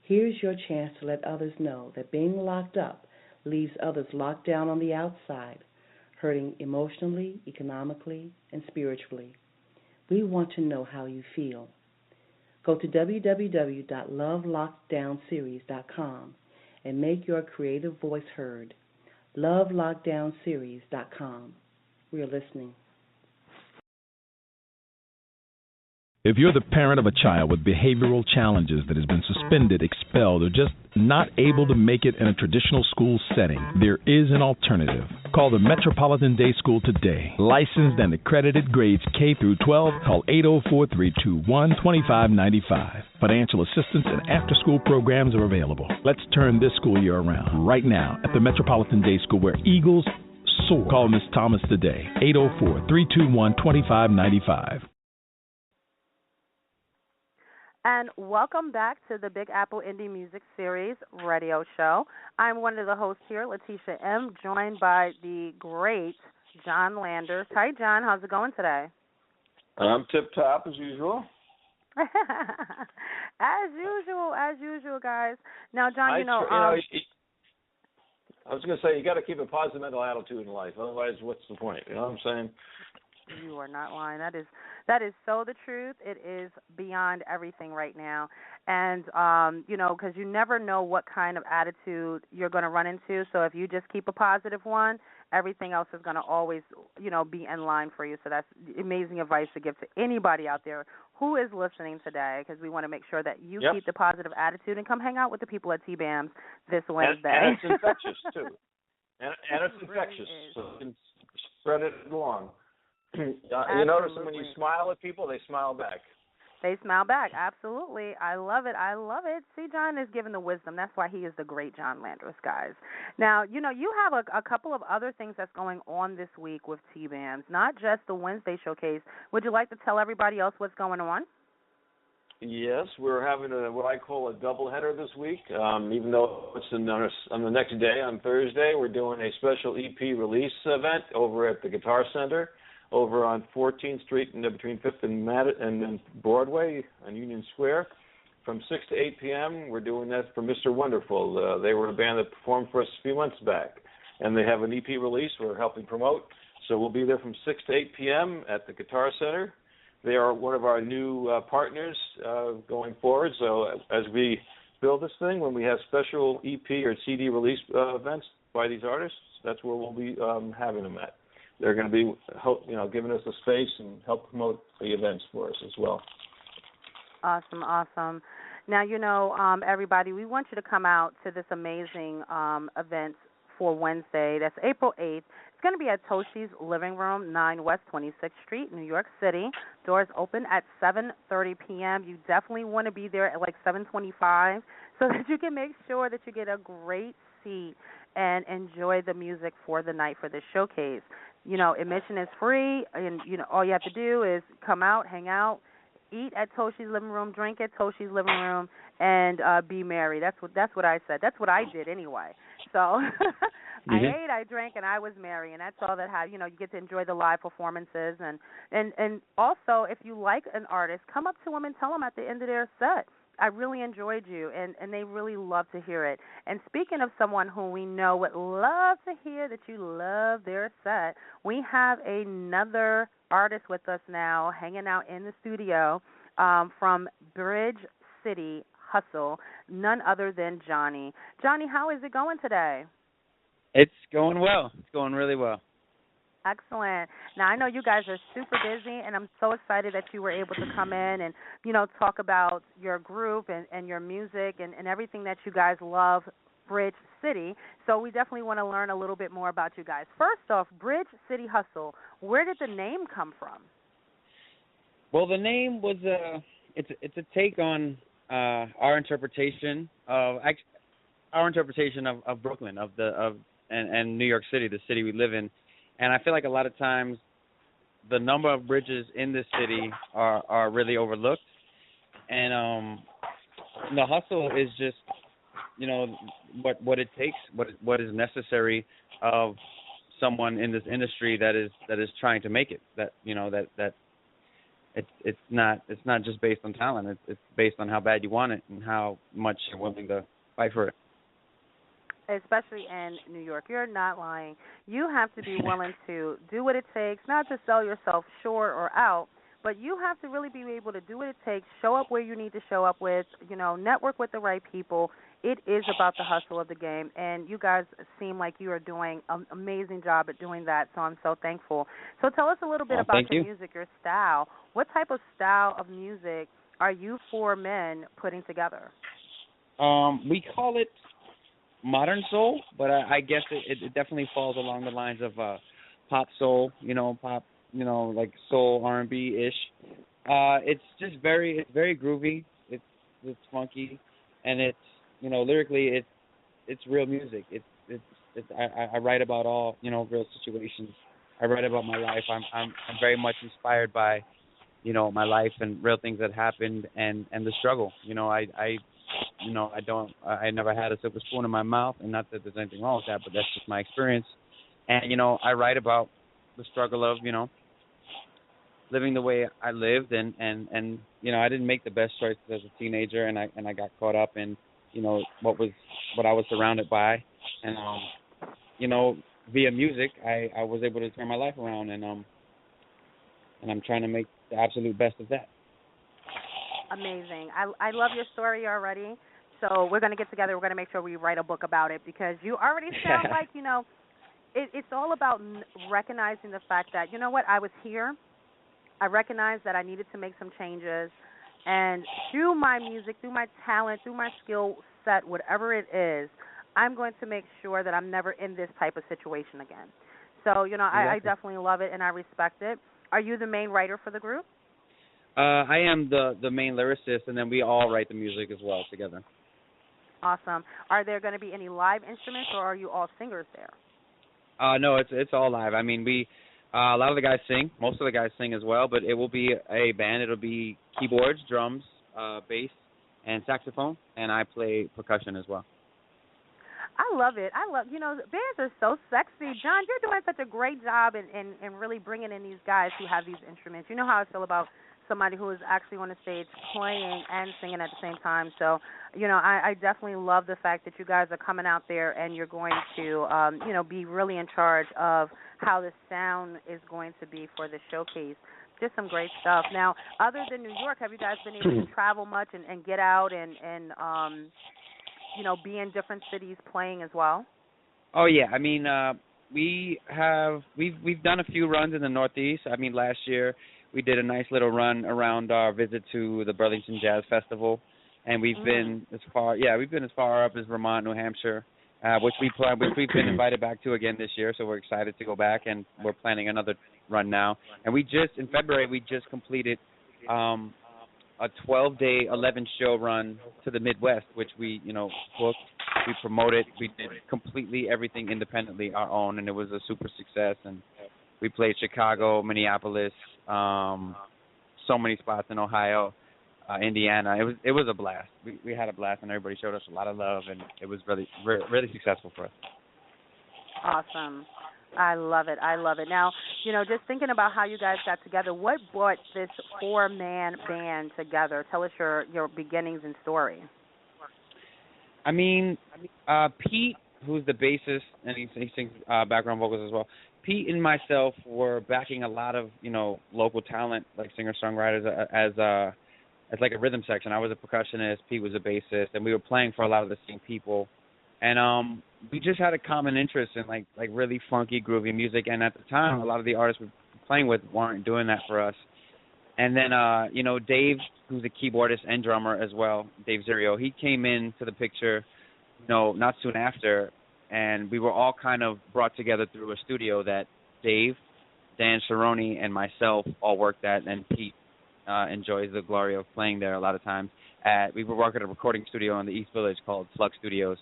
Here's your chance to let others know that being locked up leaves others locked down on the outside, hurting emotionally, economically, and spiritually. We want to know how you feel. Go to www.lovelockdownseries.com and make your creative voice heard. lovelockdownseries.com. We are listening. If you're the parent of a child with behavioral challenges that has been suspended, expelled, or just not able to make it in a traditional school setting, there is an alternative. Call the Metropolitan Day School today. Licensed and accredited grades K through 12. Call 804-321-2595. Financial assistance and after-school programs are available. Let's turn this school year around right now at the Metropolitan Day School, where Eagles soar. Call Ms. Thomas today. 804-321-2595. And welcome back to the Big Apple Indie Music Series radio show. I'm one of the hosts here, Letitia M., joined by the great Jon Landers. Hi, Jon. How's it going today? I'm tip-top, as usual. As usual, guys. Now, Jon, I was going to say, you got to keep a positive mental attitude in life. Otherwise, what's the point? You know what I'm saying? You are not lying. That is so the truth. It is beyond everything right now. And, because you never know what kind of attitude you're going to run into. So if you just keep a positive one, everything else is going to always, be in line for you. So that's amazing advice to give to anybody out there who is listening today, because we want to make sure that you keep the positive attitude and come hang out with the people at TBAIMS this Wednesday. And it's infectious, too. And it's infectious, so you can spread it along. You notice when you smile at people, they smile back. They smile back, absolutely. I love it. See, Jon is giving the wisdom. That's why he is the great Jon Landers, guys. Now, you have a couple of other things that's going on this week with TBAIMS, not just the Wednesday showcase. Would you like to tell everybody else what's going on? Yes, we're having what I call a doubleheader this week. Even though it's on the next day, on Thursday, we're doing a special EP release event over at the Guitar Center, over on 14th Street between 5th and Broadway on Union Square. From 6 to 8 p.m., we're doing that for Mr. Wonderful. They were a band that performed for us a few months back, and they have an EP release we're helping promote. So we'll be there from 6 to 8 p.m. at the Guitar Center. They are one of our new partners going forward. So as we build this thing, when we have special EP or CD release events by these artists, that's where we'll be having them at. They're going to be, giving us a space and help promote the events for us as well. Awesome. Now, everybody, we want you to come out to this amazing event for Wednesday. That's April 8th. It's going to be at Toshi's Living Room, 9 West 26th Street, New York City. Doors open at 7:30 p.m. You definitely want to be there at like 7:25 so that you can make sure that you get a great seat and enjoy the music for the night for this showcase. Admission is free, and, all you have to do is come out, hang out, eat at Toshi's Living Room, drink at Toshi's Living Room, and be merry. That's what I said. That's what I did anyway. So I ate, I drank, and I was merry, and that's all that you get to enjoy the live performances. And also, if you like an artist, come up to them and tell them at the end of their set, I really enjoyed you, and they really love to hear it. And speaking of someone who we know would love to hear that you love their set, we have another artist with us now hanging out in the studio from Bridge City Hustle, none other than Johnny. Johnny, how is it going today? It's going well. It's going really well. Excellent. Now, I know you guys are super busy, and I'm so excited that you were able to come in and, talk about your group and your music and everything that you guys love Bridge City. So we definitely want to learn a little bit more about you guys. First off, Bridge City Hustle. Where did the name come from? Well, the name was it's a take on our interpretation of Brooklyn, and New York City, the city we live in. And I feel like a lot of times the number of bridges in this city are really overlooked. And the hustle is just, what it takes, what is necessary of someone in this industry that is trying to make it. That it's not just based on talent. It's based on how bad you want it and how much you're willing to fight for it. Especially in New York. You're not lying. You have to be willing to do what it takes, not to sell yourself short or out, but you have to really be able to do what it takes, show up where you need to show up with, network with the right people. It is about the hustle of the game, and you guys seem like you are doing an amazing job at doing that, so I'm so thankful. So tell us a little bit about your music, your style. What type of style of music are you four men putting together? We call it modern soul, but I guess it definitely falls along the lines of pop soul, pop, like soul R&B ish. It's just very groovy. It's funky, and it's lyrically it's real music. I write about all real situations. I write about my life. I'm very much inspired by my life and real things that happened and the struggle. I never had a silver spoon in my mouth, and not that there's anything wrong with that, but that's just my experience. And, I write about the struggle of, living the way I lived, and I didn't make the best choices as a teenager, and I got caught up in, what I was surrounded by. And, via music, I was able to turn my life around, and I'm trying to make the absolute best of that. Amazing. I love your story already. So we're going to get together. We're going to make sure we write a book about it, because you already sound like, it's all about recognizing the fact that, I was here. I recognized that I needed to make some changes. And through my music, through my talent, through my skill set, whatever it is, I'm going to make sure that I'm never in this type of situation again. So, I definitely love it and I respect it. Are you the main writer for the group? I am the main lyricist, and then we all write the music as well together. Awesome. Are there going to be any live instruments, or are you all singers there? No, it's all live. I mean, a lot of the guys sing. Most of the guys sing as well, but it will be a band. It'll be keyboards, drums, bass, and saxophone, and I play percussion as well. I love it. Bands are so sexy. Jon, you're doing such a great job in really bringing in these guys who have these instruments. You know how I feel about somebody who is actually on the stage playing and singing at the same time. So, I definitely love the fact that you guys are coming out there and you're going to, be really in charge of how the sound is going to be for the showcase. Just some great stuff. Now, other than New York, have you guys been able to travel much and get out and be in different cities playing as well? Oh yeah, I mean, we've done a few runs in the Northeast. I mean, last year we did a nice little run around our visit to the Burlington Jazz Festival, and we've been as far up as Vermont, New Hampshire, which we've been invited back to again this year. So we're excited to go back, and we're planning another run now. And in February we just completed a 12-day, 11-show run to the Midwest, which we, booked, we promoted, we did completely everything independently, our own, and it was a super success. And we played Chicago, Minneapolis, so many spots in Ohio, Indiana. It was a blast. We had a blast, and everybody showed us a lot of love, and it was really, really successful for us. Awesome. I love it. Now, just thinking about how you guys got together, what brought this four-man band together? Tell us your beginnings and story. I mean, Pete, who's the bassist, and he sings background vocals as well, Pete and myself were backing a lot of, local talent, like singer-songwriters, as like a rhythm section. I was a percussionist, Pete was a bassist, and we were playing for a lot of the same people. And we just had a common interest in like really funky, groovy music. And at the time, a lot of the artists we were playing with weren't doing that for us. And then, Dave, who's a keyboardist and drummer as well, Dave Zerio, he came into the picture not soon after, and we were all kind of brought together through a studio that Dave, Dan Cerrone, and myself all worked at, and Pete enjoys the glory of playing there a lot of times. We were working at a recording studio in the East Village called Slug Studios,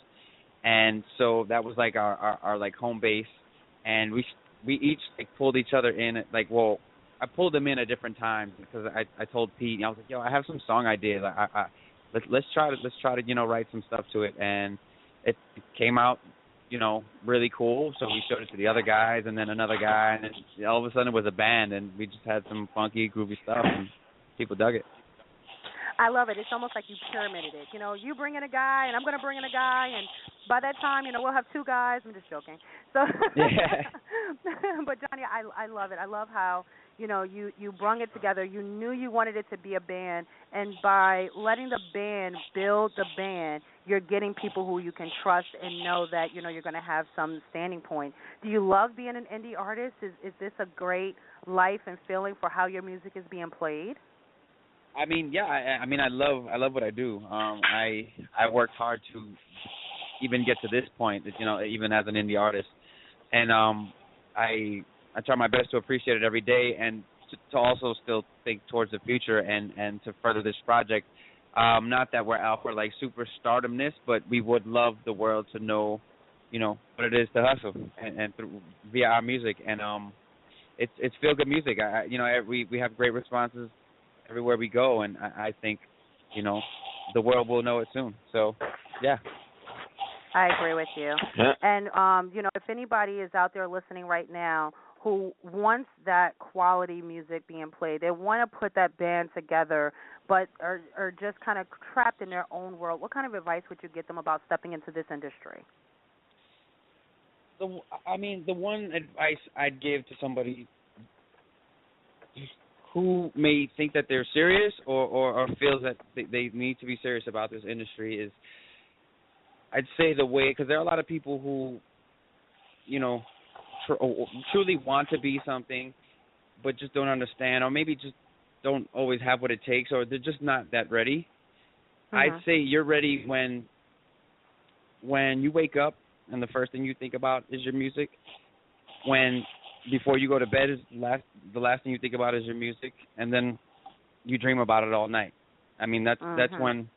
and so that was like our like home base, and we each like pulled each other in. I pulled them in at different times because I told Pete, I was like, yo, I have some song ideas. Let's try to write some stuff to it, and it came out really cool. So we showed it to the other guys, and then another guy, and then all of a sudden it was a band, and we just had some funky, groovy stuff, and people dug it. I love it. It's almost like you pyramided it. You bring in a guy, and I'm going to bring in a guy, and by that time, we'll have two guys. I'm just joking. So, yeah. But Johnny, I love it. I love how you brung it together. You knew you wanted it to be a band, and by letting the band build the band, you're getting people who you can trust and know that you're going to have some standing point. Do you love being an indie artist? Is this a great life and feeling for how your music is being played? I mean, yeah. I love what I do. I worked hard to even get to this point. Even as an indie artist, and I try my best to appreciate it every day, and to also still think towards the future and to further this project. Not that we're out for like super stardomness, but we would love the world to know, what it is to hustle and via our music. And it's feel good music. We have great responses everywhere we go, and I think, the world will know it soon. So, yeah. I agree with you. Yeah. And, if anybody is out there listening right now who wants that quality music being played, they want to put that band together, but are just kind of trapped in their own world, what kind of advice would you give them about stepping into this industry? The one advice I'd give to somebody who may think that they're serious or feels that they need to be serious about this industry is, I'd say because there are a lot of people who, truly want to be something, but just don't understand, or maybe just don't always have what it takes, or they're just not that ready. I'd say you're ready when you wake up and the first thing you think about is your music. When before you go to bed the last thing you think about is your music, and then you dream about it all night. I mean, that's when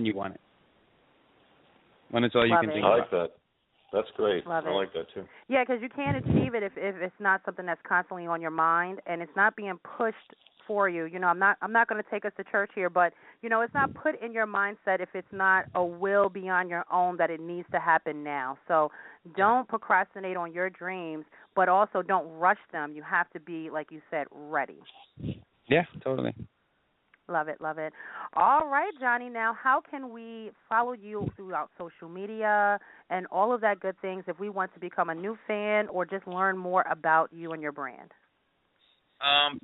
you want it. When it's all you can think about. I like that. That's great. Love it. I like that too. Yeah, because you can't achieve it if it's not something that's constantly on your mind and it's not being pushed for you. I'm not going to take us to church here, but it's not put in your mindset if it's not a will beyond your own that it needs to happen now. So don't procrastinate on your dreams, but also don't rush them. You have to be, like you said, ready. Yeah, totally. Love it, love it. All right, Johnny, now how can we follow you throughout social media and all of that good things if we want to become a new fan or just learn more about you and your brand?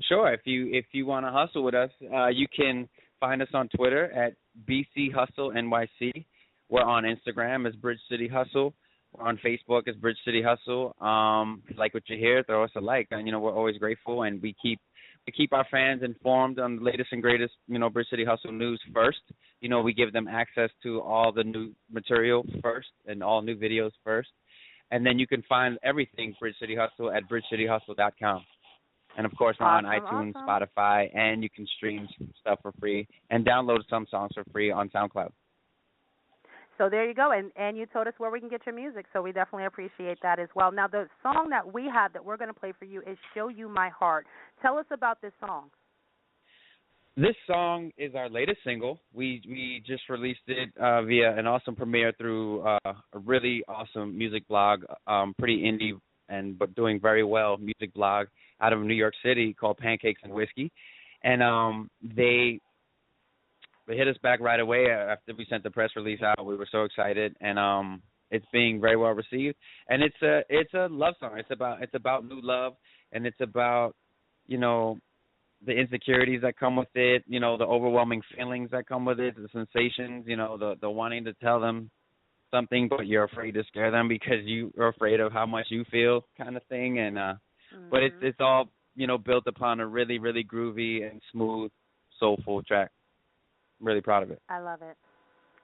Sure. If you want to hustle with us, you can find us on Twitter at BC Hustle NYC. We're on Instagram as Bridge City Hustle. We're on Facebook as Bridge City Hustle. If you like what you hear, throw us a like. And, we're always grateful, and we keep our fans informed on the latest and greatest, Bridge City Hustle news first. We give them access to all the new material first and all new videos first. And then you can find everything Bridge City Hustle at bridgecityhustle.com. And, of course, we're on iTunes, Spotify, and you can stream stuff for free and download some songs for free on SoundCloud. So there you go. And you told us where we can get your music, so we definitely appreciate that as well. Now, the song that we have that we're going to play for you is Show You My Heart. Tell us about this song. This song is our latest single. We just released it via an awesome premiere through a really awesome music blog, pretty indie but doing very well music blog out of New York City called Pancakes and Whiskey. And they hit us back right away after we sent the press release out. We were so excited, and it's being very well received. And it's a love song. It's about new love, and it's about the insecurities that come with it, the overwhelming feelings that come with it, the sensations, the wanting to tell them something, but you're afraid to scare them because you are afraid of how much you feel, kind of thing. And but it's all built upon a really, really groovy and smooth, soulful track. I'm really proud of it. I love it.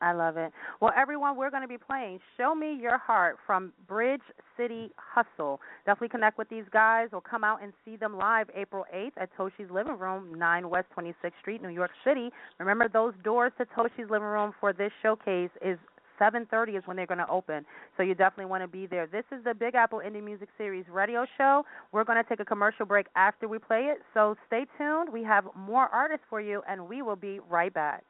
I love it. Well, everyone, we're going to be playing Show Me Your Heart from Bridge City Hustle. Definitely connect with these guys or come out and see them live April 8th at Toshi's Living Room, 9 West 26th Street, New York City. Remember, those doors to Toshi's Living Room for this showcase is 7:30 is when they're going to open, so you definitely want to be there. This is the Big Apple Indie Music Series radio show. We're going to take a commercial break after we play it, so stay tuned. We have more artists for you, and we will be right back.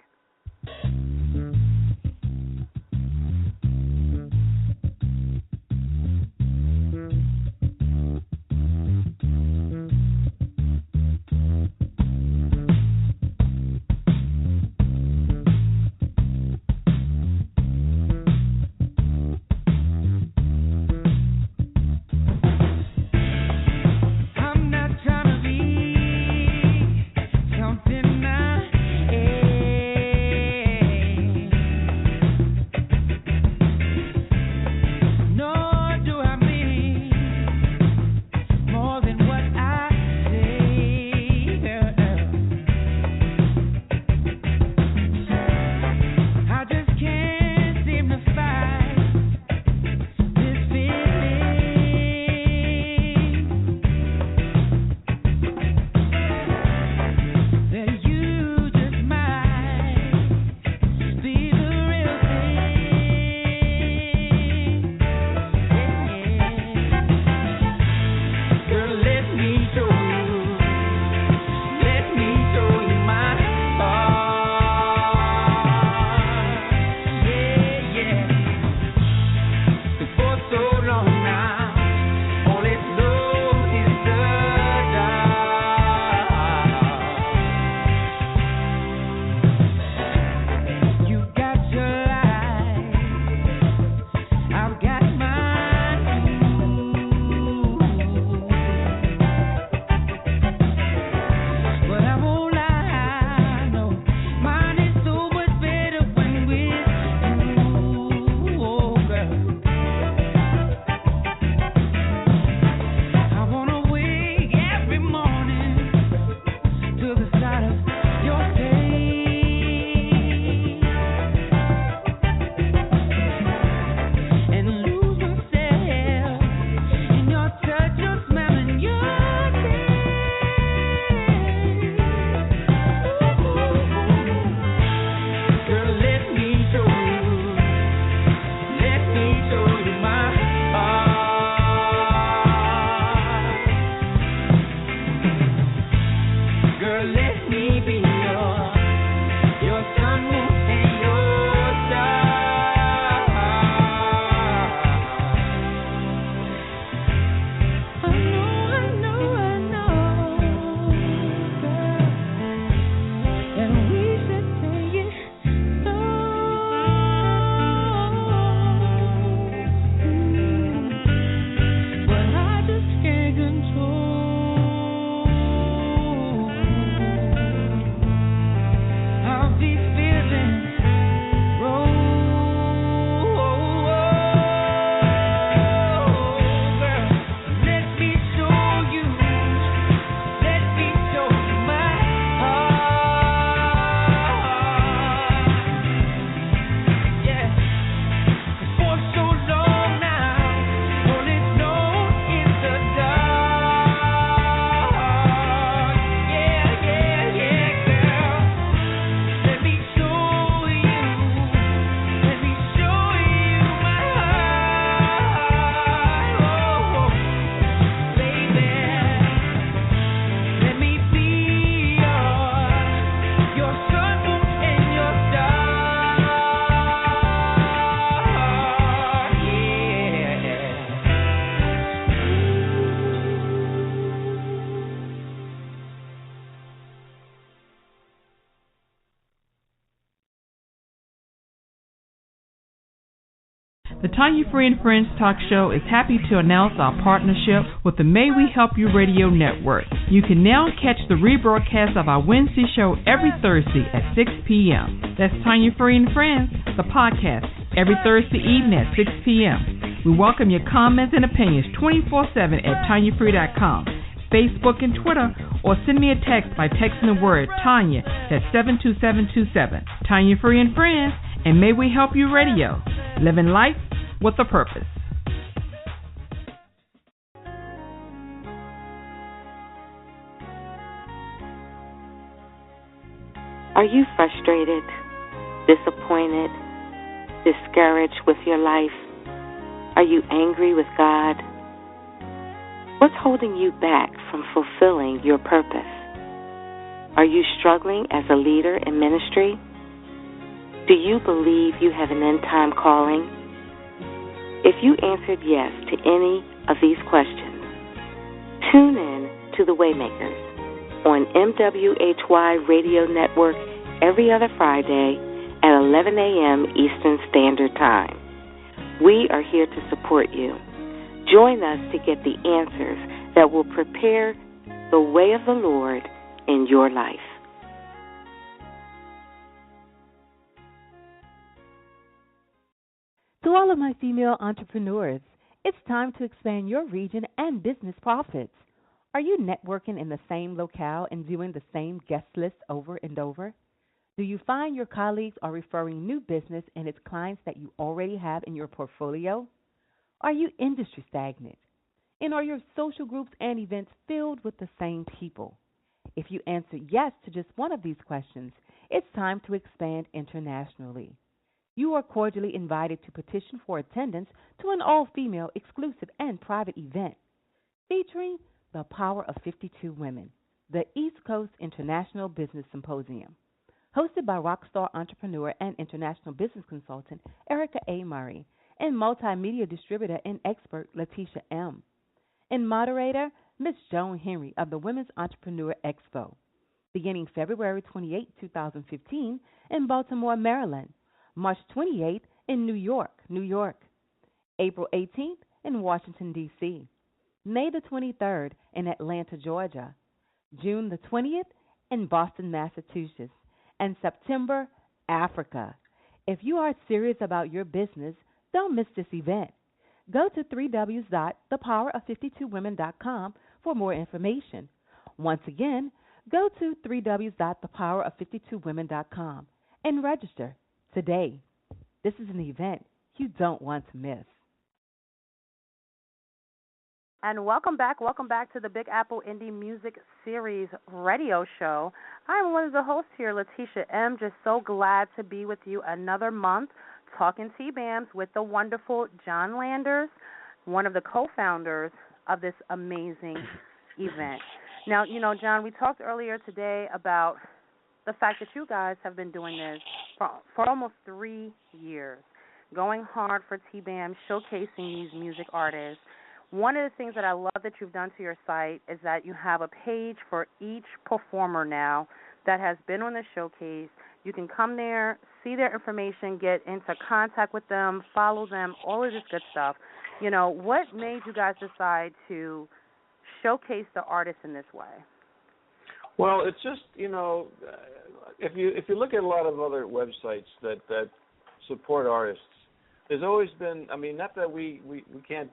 The Tanya Free and Friends Talk Show is happy to announce our partnership with the May We Help You Radio Network. You can now catch the rebroadcast of our Wednesday show every Thursday at 6 p.m. That's Tanya Free and Friends, the podcast, every Thursday evening at 6 p.m. We welcome your comments and opinions 24/7 at TanyaFree.com, Facebook and Twitter, or send me a text by texting the word Tanya, that's 72727. Tanya Free and Friends, And May We Help You Radio, living life with a purpose. Are you frustrated, disappointed, discouraged with your life? Are you angry with God? What's holding you back from fulfilling your purpose? Are you struggling as a leader in ministry? Do you believe you have an end-time calling? If you answered yes to any of these questions, tune in to The Waymakers on MWHY Radio Network every other Friday at 11 a.m. Eastern Standard Time. We are here to support you. Join us to get the answers that will prepare the way of the Lord in your life. To all of my female entrepreneurs, it's time to expand your region and business profits. Are you networking in the same locale and viewing the same guest list over and over? Do you find your colleagues are referring new business and its clients that you already have in your portfolio? Are you industry stagnant? And are your social groups and events filled with the same people? If you answer yes to just one of these questions, it's time to expand internationally. You are cordially invited to petition for attendance to an all-female, exclusive, and private event featuring the Power of 52 Women, the East Coast International Business Symposium, hosted by rockstar entrepreneur and international business consultant Erica A. Murray and multimedia distributor and expert Letitia M., and moderator Ms. Joan Henry of the Women's Entrepreneur Expo, beginning February 28, 2015 in Baltimore, Maryland, March 28th in New York, April 18th in Washington, D.C., May the 23rd in Atlanta, Georgia, June the 20th in Boston, Massachusetts, and September, Africa. If you are serious about your business, don't miss this event. Go to www.thepowerof52women.com for more information. Once again, go to www.thepowerof52women.com and register today. This is an event you don't want to miss. And welcome back to the Big Apple Indie Music Series radio show. I'm one of the hosts here, Letitia M. Just so glad to be with you another month talking TBAIMS with the wonderful Jon Landers, one of the co-founders of this amazing event. Now, Jon, we talked earlier today about the fact that you guys have been doing this for almost 3 years, going hard for TBAIMS, showcasing these music artists. One of the things that I love that you've done to your site is that you have a page for each performer now that has been on the showcase. You can come there, see their information, get into contact with them, follow them, all of this good stuff. What made you guys decide to showcase the artists in this way? Well, it's just, if you look at a lot of other websites that support artists, there's always been, not that we can't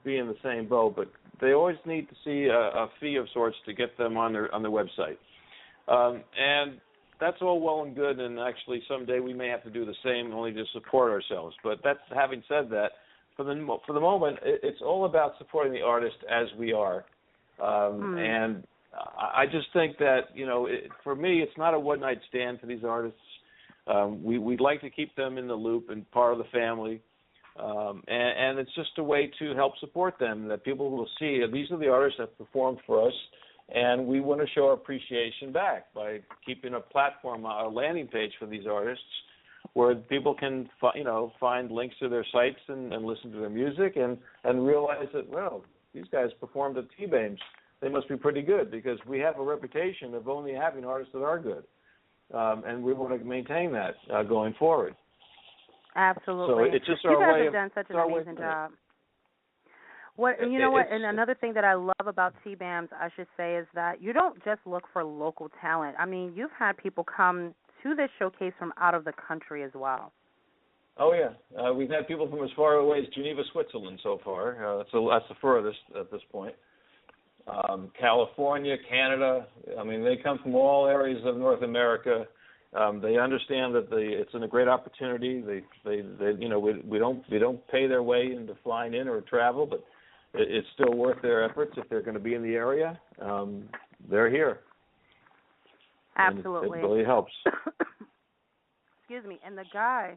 be in the same boat, but they always need to see a fee of sorts to get them on their website. And that's all well and good, and actually someday we may have to do the same only to support ourselves. But having said that, for the moment, it's all about supporting the artist as we are. And I just think that, for me, it's not a one-night stand for these artists. We'd like to keep them in the loop and part of the family. And it's just a way to help support them, that people will see these are the artists that performed for us, and we want to show our appreciation back by keeping a platform, a landing page for these artists where people can find links to their sites and listen to their music and realize that, well, these guys performed at TBAIMS. They must be pretty good, because we have a reputation of only having artists that are good. And we want to maintain that going forward. Absolutely. So it's just you our guys way have done such an amazing job. And another thing that I love about TBAIMS, I should say, is that you don't just look for local talent. You've had people come to this showcase from out of the country as well. Oh, yeah. We've had people from as far away as Geneva, Switzerland so far. That's the furthest at this point. California, Canada. They come from all areas of North America. They understand that it's a great opportunity. They we don't pay their way into flying in or travel, but it's still worth their efforts if they're going to be in the area. They're here. Absolutely. And it really helps. Excuse me. And the guy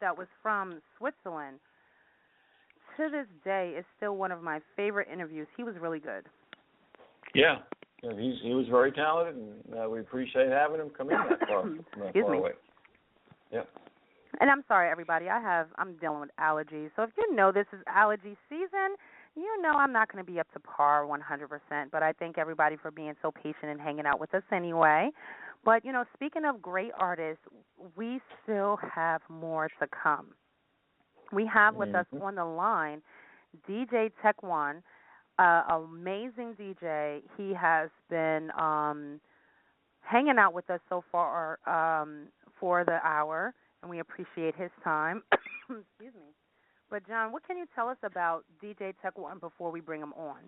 that was from Switzerland, to this day, is still one of my favorite interviews. He was really good. Yeah. He was very talented, and we appreciate having him come in that far away. Yep. And I'm sorry, everybody. I'm dealing with allergies. So if you know this is allergy season, you know I'm not going to be up to par 100%. But I thank everybody for being so patient and hanging out with us anyway. But, speaking of great artists, we still have more to come. We have with us on the line DJ Tekwun, amazing DJ. He has been hanging out with us so far for the hour, and we appreciate his time. Excuse me. But, John, what can you tell us about DJ Tekwun before we bring him on?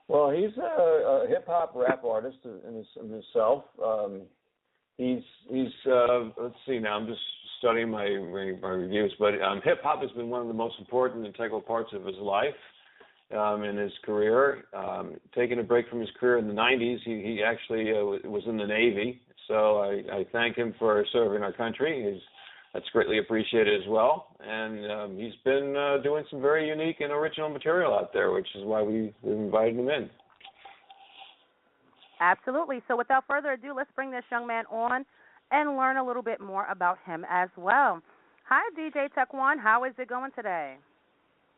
Well, he's a hip-hop rap artist in himself. He's let's see now, I'm just studying my reviews, but hip-hop has been one of the most important and integral parts of his life. In his career, taking a break from his career in the 90s, he actually was in the Navy. So I thank him for serving our country. That's greatly appreciated as well. And he's been doing some very unique and original material out there, which is why we've invited him in. Absolutely. So without further ado, let's bring this young man on and learn a little bit more about him as well. Hi, DJ Tekwun. How is it going today?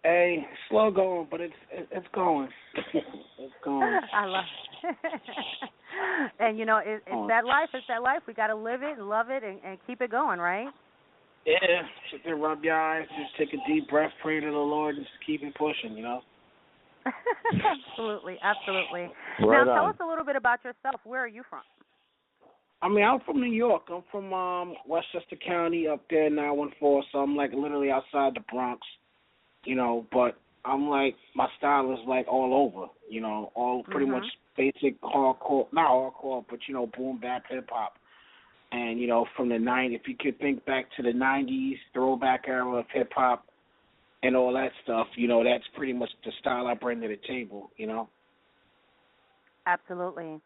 Hey, slow going, but it's going. It's going. I love it. And, it's that life. It's that life. We got to live it and love it and keep it going, right? Yeah. Sit there, rub your eyes, just take a deep breath, pray to the Lord, and just keep it pushing, Absolutely. Absolutely. Right now, tell on. us a little bit about yourself. Where are you from? I mean, I'm from New York. I'm from Westchester County up there, 914, so I'm like literally outside the Bronx. But I'm like, my style is like all over, all pretty much basic hardcore, not hardcore, but, boom, bap, hip-hop. And, from the 90s, if you could think back to the 90s, throwback era of hip-hop and all that stuff, that's pretty much the style I bring to the table, Absolutely.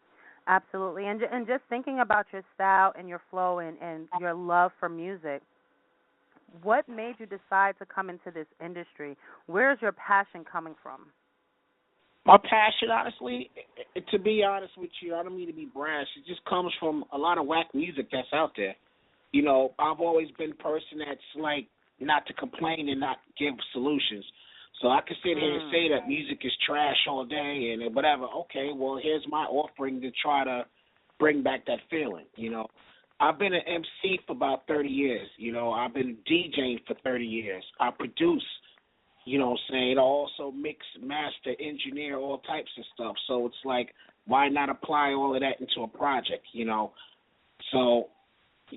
Absolutely. And just thinking about your style and your flow and your love for music, what made you decide to come into this industry? Where's your passion coming from? My passion, honestly, to be honest with you, I don't mean to be brash. It just comes from a lot of whack music that's out there. I've always been a person that's like not to complain and not give solutions. So I can sit here and say that music is trash all day and whatever. Okay, well, here's my offering to try to bring back that feeling, I've been an MC for about 30 years. I've been DJing for 30 years. I produce, I also mix, master, engineer, all types of stuff. So it's like, why not apply all of that into a project, So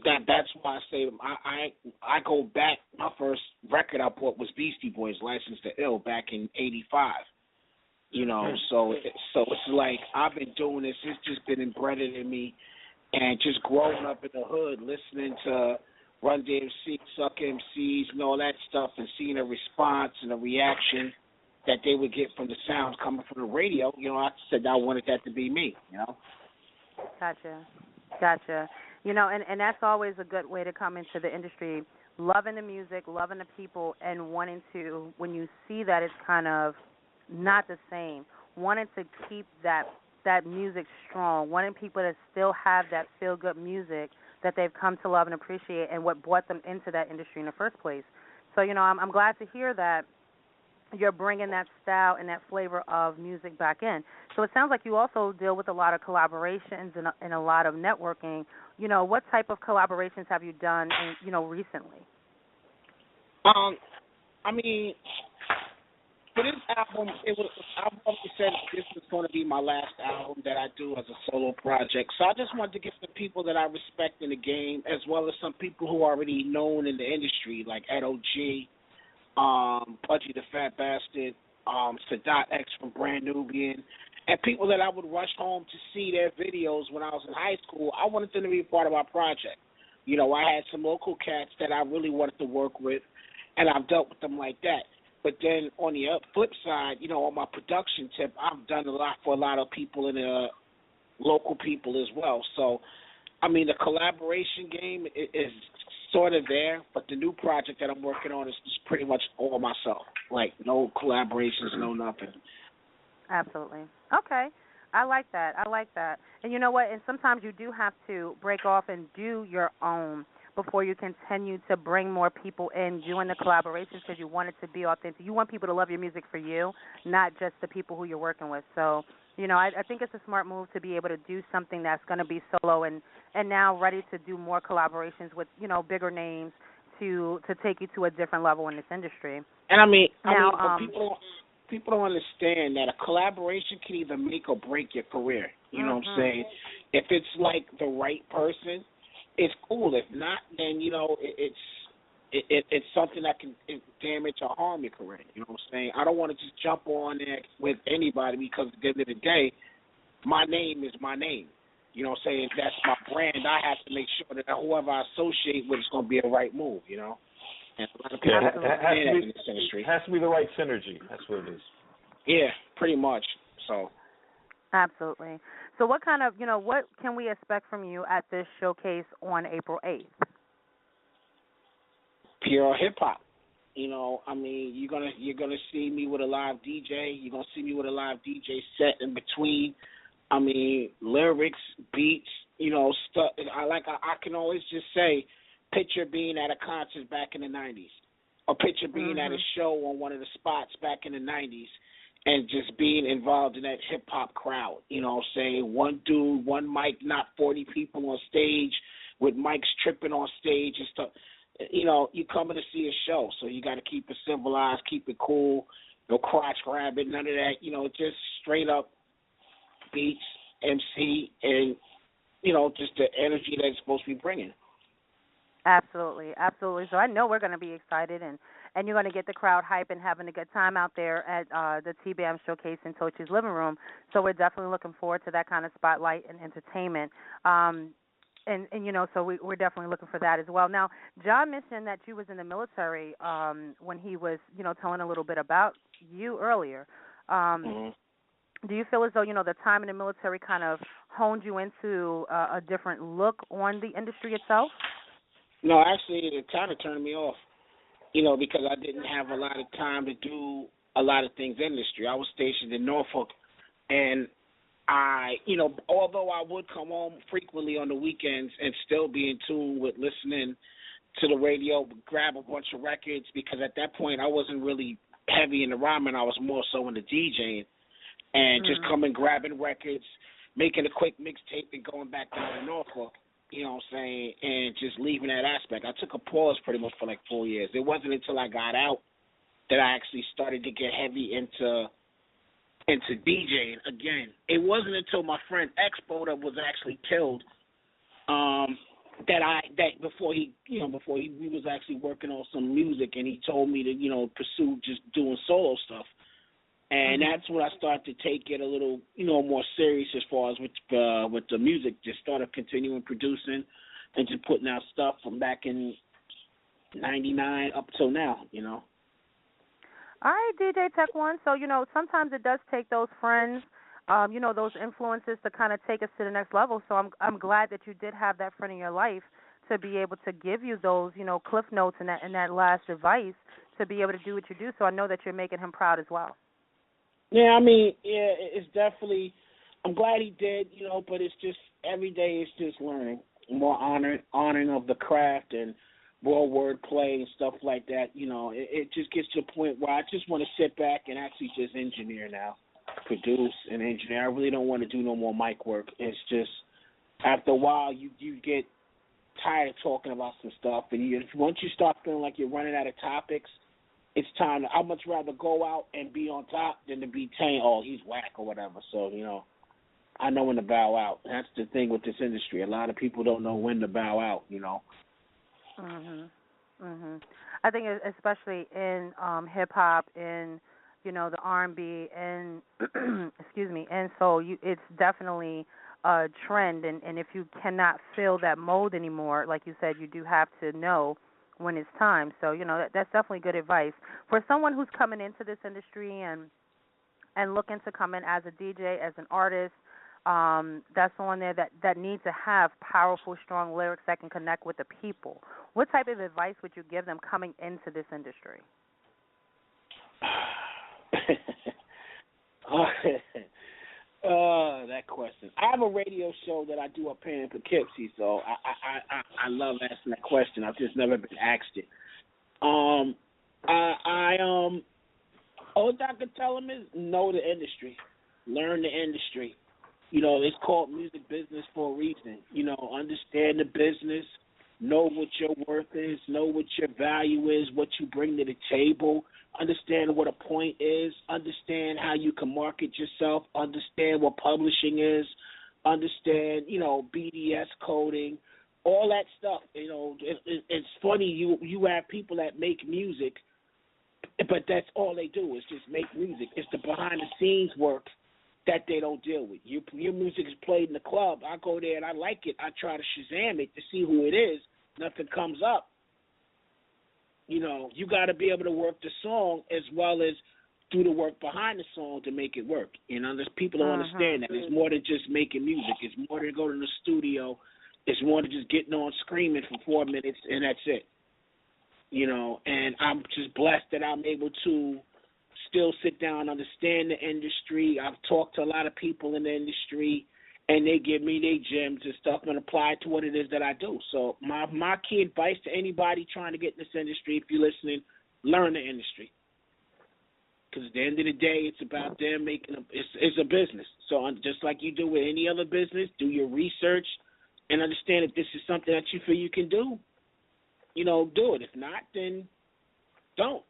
that's why I say I go back. My first record I bought was Beastie Boys, Licensed to Ill, back in '85. So it's like I've been doing this. It's just been embedded in me. And just growing up in the hood, listening to Run DMC, Suck MCs, and all that stuff, and seeing a response and a reaction that they would get from the sounds coming from the radio, I said I wanted that to be me, Gotcha. And that's always a good way to come into the industry, loving the music, loving the people, and wanting to, when you see that it's kind of not the same, wanting to keep that music strong, wanting people to still have that feel-good music that they've come to love and appreciate and what brought them into that industry in the first place. So, I'm glad to hear that you're bringing that style and that flavor of music back in. So it sounds like you also deal with a lot of collaborations and a lot of networking. What type of collaborations have you done, recently? I mean, for this album, I've always said this was going to be my last album that I do as a solo project. So I just wanted to get some people that I respect in the game, as well as some people who are already known in the industry, like Ed O.G., Pudgy the Fat Bastard, Sadat X from Brand Nubian, And people that I would rush home to see their videos when I was in high school, I wanted them to be a part of our project. You know, I had some local cats that I really wanted to work with, and I've dealt with them like that. But then on the flip side, you know, on my production tip, I've done a lot for a lot of people in local people as well. So, I mean, the collaboration game is sort of there, but the new project that I'm working on is pretty much all myself. Like, no collaborations, no nothing. Absolutely. Okay. I like that. And you know what? And sometimes you do have to break off and do your own before you continue to bring more people in doing the collaborations, because you want it to be authentic. You want people to love your music for you, not just the people who you're working with. So, you know, I think it's a smart move to be able to do something that's going to be solo and now ready to do more collaborations with, you know, bigger names to take you to a different level in this industry. And but people don't understand that a collaboration can either make or break your career. You know what I'm saying? If it's like the right person, it's cool. If not, then, you know, it's something that can damage or harm your career. You know what I'm saying? I don't want to just jump on there with anybody, because at the end of the day, my name is my name. You know what I'm saying? If that's my brand, I have to make sure that whoever I associate with is going to be a right move, you know? And a lot of people don't understand that in this industry. It has to be the right synergy. That's what it is. Yeah, pretty much. So. Absolutely. So what kind of, you know, what can we expect from you at this showcase on April 8th? Pure hip hop. You know, I mean, you're gonna see me with a live DJ. You're gonna see me with a live DJ set in between. I mean, lyrics, beats, you know, stuff. I can always just say, picture being at a concert back in the 90s, or picture being at a show on one of the spots back in the 90s, and just being involved in that hip-hop crowd. You know what I'm saying? One dude, one mic, not 40 people on stage with mics tripping on stage and stuff. You know, you coming to see a show, so you got to keep it civilized, keep it cool, no crotch grabbing, none of that. You know, just straight up beats, MC, and, you know, just the energy that it's supposed to be bringing. Absolutely. So I know we're going to be excited, and you're going to get the crowd hype and having a good time out there at the TBAIMS Showcase in Tochi's living room. So we're definitely looking forward to that kind of spotlight and entertainment. And you know, so we're definitely looking for that as well. Now, Jon mentioned that you was in the military when he was, you know, telling a little bit about you earlier. Do you feel as though, you know, the time in the military kind of honed you into a different look on the industry itself? No, actually, it kind of turned me off, you know, because I didn't have a lot of time to do a lot of things in the industry. I was stationed in Norfolk, and I, you know, although I would come home frequently on the weekends and still be in tune with listening to the radio, grab a bunch of records, because at that point I wasn't really heavy in the rhyming. I was more so in the DJing, and just coming, grabbing records, making a quick mixtape and going back down to Norfolk. You know what I'm saying, and just leaving that aspect. I took a pause pretty much for like 4 years. It wasn't until I got out that I actually started to get heavy into DJing again. It wasn't until my friend Expo that was actually killed we was actually working on some music, and he told me to, you know, pursue just doing solo stuff. And that's when I started to take it a little, you know, more serious as far as with the music. Just started continuing producing and just putting out stuff from back in '99 up till now, you know. All right, DJ Tekwun. So, you know, sometimes it does take those friends, you know, those influences to kind of take us to the next level. So I'm glad that you did have that friend in your life to be able to give you those, you know, cliff notes and that last advice to be able to do what you do. So I know that you're making him proud as well. Yeah, I mean, yeah, it's definitely, I'm glad he did, you know, but it's just, every day it's just learning, more honoring of the craft and more wordplay and stuff like that, you know. It just gets to a point where I just want to sit back and actually just engineer now, produce and engineer. I really don't want to do no more mic work. It's just, after a while, you get tired of talking about some stuff, and once you start feeling like you're running out of topics, it's time. I'd much rather go out and be on top than to be saying, oh, he's whack or whatever. So, you know, I know when to bow out. That's the thing with this industry. A lot of people don't know when to bow out, you know. I think especially in hip-hop, in the R&B and excuse me, and soul. It's definitely a trend, and if you cannot fill that mold anymore, like you said, you do have to know when it's time. So that's definitely good advice for someone who's coming into this industry and looking to come in as a DJ, as an artist. That's on there that needs to have powerful, strong lyrics that can connect with the people. What type of advice would you give them coming into this industry? That question. I have a radio show that I do up here in Poughkeepsie, so I love asking that question. I've just never been asked it. All I can tell them is know the industry, learn the industry. It's called music business for a reason. Understand the business, know what your worth is, know what your value is, what you bring to the table, understand what a point is, understand how you can market yourself, understand what publishing is, understand, BDS coding, all that stuff. It's funny, you have people that make music, but that's all they do is just make music. It's the behind-the-scenes work that they don't deal with. Your music is played in the club. I go there and I like it. I try to Shazam it to see who it is. Nothing comes up. You got to be able to work the song as well as do the work behind the song to make it work. There's people don't understand that. It's more than just making music. It's more than going to the studio. It's more than just getting on screaming for 4 minutes and that's it. And I'm just blessed that I'm able to still sit down and understand the industry. I've talked to a lot of people in the industry, and they give me their gems and stuff and apply it to what it is that I do. So my key advice to anybody trying to get in this industry, if you're listening, learn the industry. Because at the end of the day, it's about them making it's a business. So just like you do with any other business, do your research and understand if this is something that you feel you can do. Do it. If not, then don't.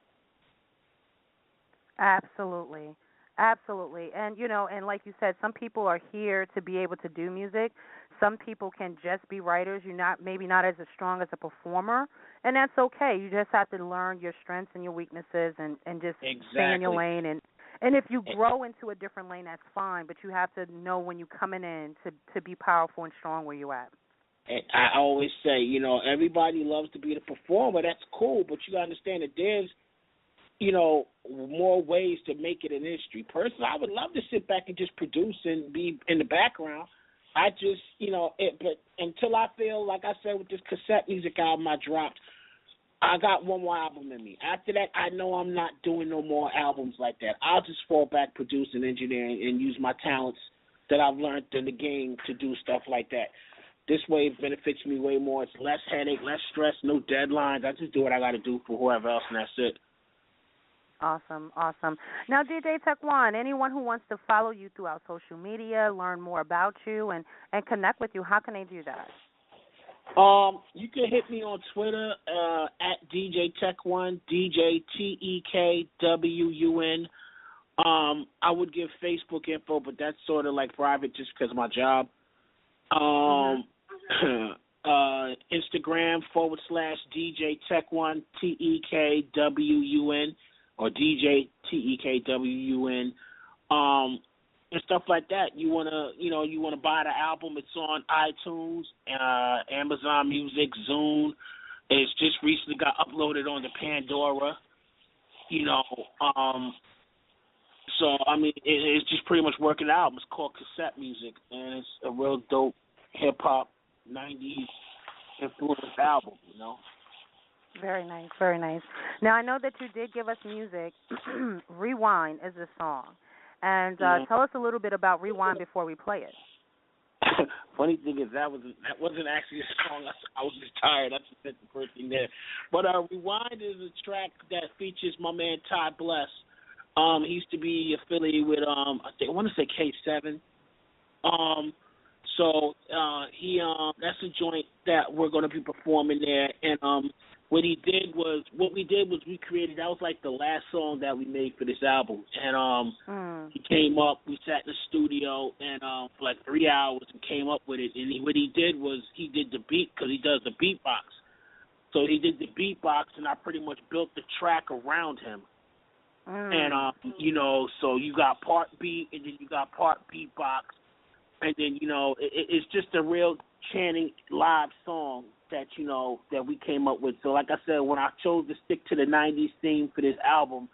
Absolutely. And, and like you said, some people are here to be able to do music. Some people can just be writers. You're maybe not as strong as a performer, and that's okay. You just have to learn your strengths and your weaknesses and just stay in your lane. And if you grow into a different lane, that's fine, but you have to know when you're coming in to be powerful and strong where you're at. And I always say, everybody loves to be the performer. That's cool, but you got to understand that there's, more ways to make it an industry. Personally, I would love to sit back and just produce and be in the background. I just, but until I feel, like I said, with this cassette music album I dropped, I got one more album in me. After that, I know I'm not doing no more albums like that. I'll just fall back, produce and engineer and use my talents that I've learned in the game to do stuff like that. This way it benefits me way more. It's less headache, less stress, no deadlines. I just do what I got to do for whoever else, and that's it. Awesome. Now, DJ Tekwun, anyone who wants to follow you throughout social media, learn more about you, and connect with you, how can they do that? You can hit me on Twitter at DJ Tekwun, DJ TEKWUN. I would give Facebook info, but that's sort of like private just because of my job. Instagram /DJ Tekwun, TEKWUN, or DJ TEKWUN, and stuff like that. You wanna buy the album? It's on iTunes, Amazon Music, Zune. It's just recently got uploaded onto Pandora. So I mean, it's just pretty much working album. It's called Cassette Music, and it's a real dope hip hop '90s influenced album. Very nice, very nice. Now, I know that you did give us music. Rewind is the song. And tell us a little bit about Rewind before we play it. Funny thing is, that wasn't actually a song. I was just tired. That's the first thing there. But Rewind is a track that features my man Ty Bless. He used to be affiliated with, I want to say K7. So that's a joint that we're going to be performing there. And what we did was we created, that was like the last song that we made for this album. And he came up, we sat in the studio and for like 3 hours and came up with it. And what he did was he did the beat, because he does the beatbox. So he did the beatbox, and I pretty much built the track around him. And so you got part beat, and then you got part beatbox, and then it's just a real chanting live song that that we came up with. So like I said, when I chose to stick to the '90s theme for this album,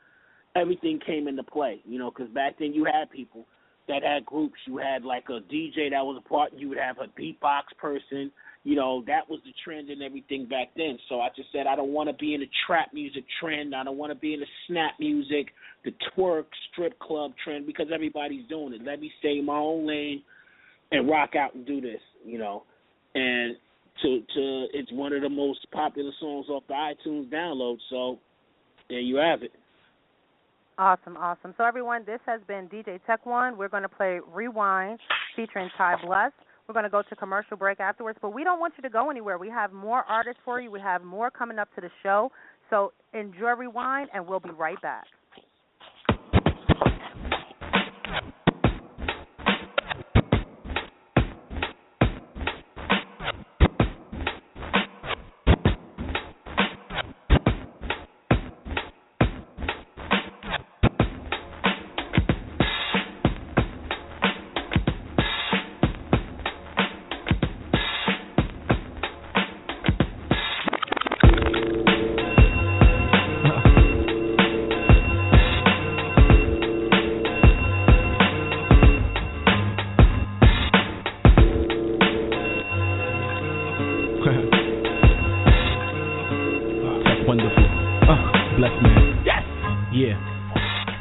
everything came into play. Because back then you had people that had groups. You had like a DJ that was a part. You would have a beatbox person. That was the trend and everything back then. So I just said I don't want to be in the trap music trend. I don't want to be in the snap music, the twerk, strip club trend, because everybody's doing it. Let me stay in my own lane and rock out and do this, And it's one of the most popular songs off the iTunes download. So there you have it. Awesome. So everyone, this has been DJ Tekwun. We're going to play Rewind featuring Ty Bless. We're going to go to commercial break afterwards, but we don't want you to go anywhere. We have more artists for you. We have more coming up to the show. So enjoy Rewind, and we'll be right back.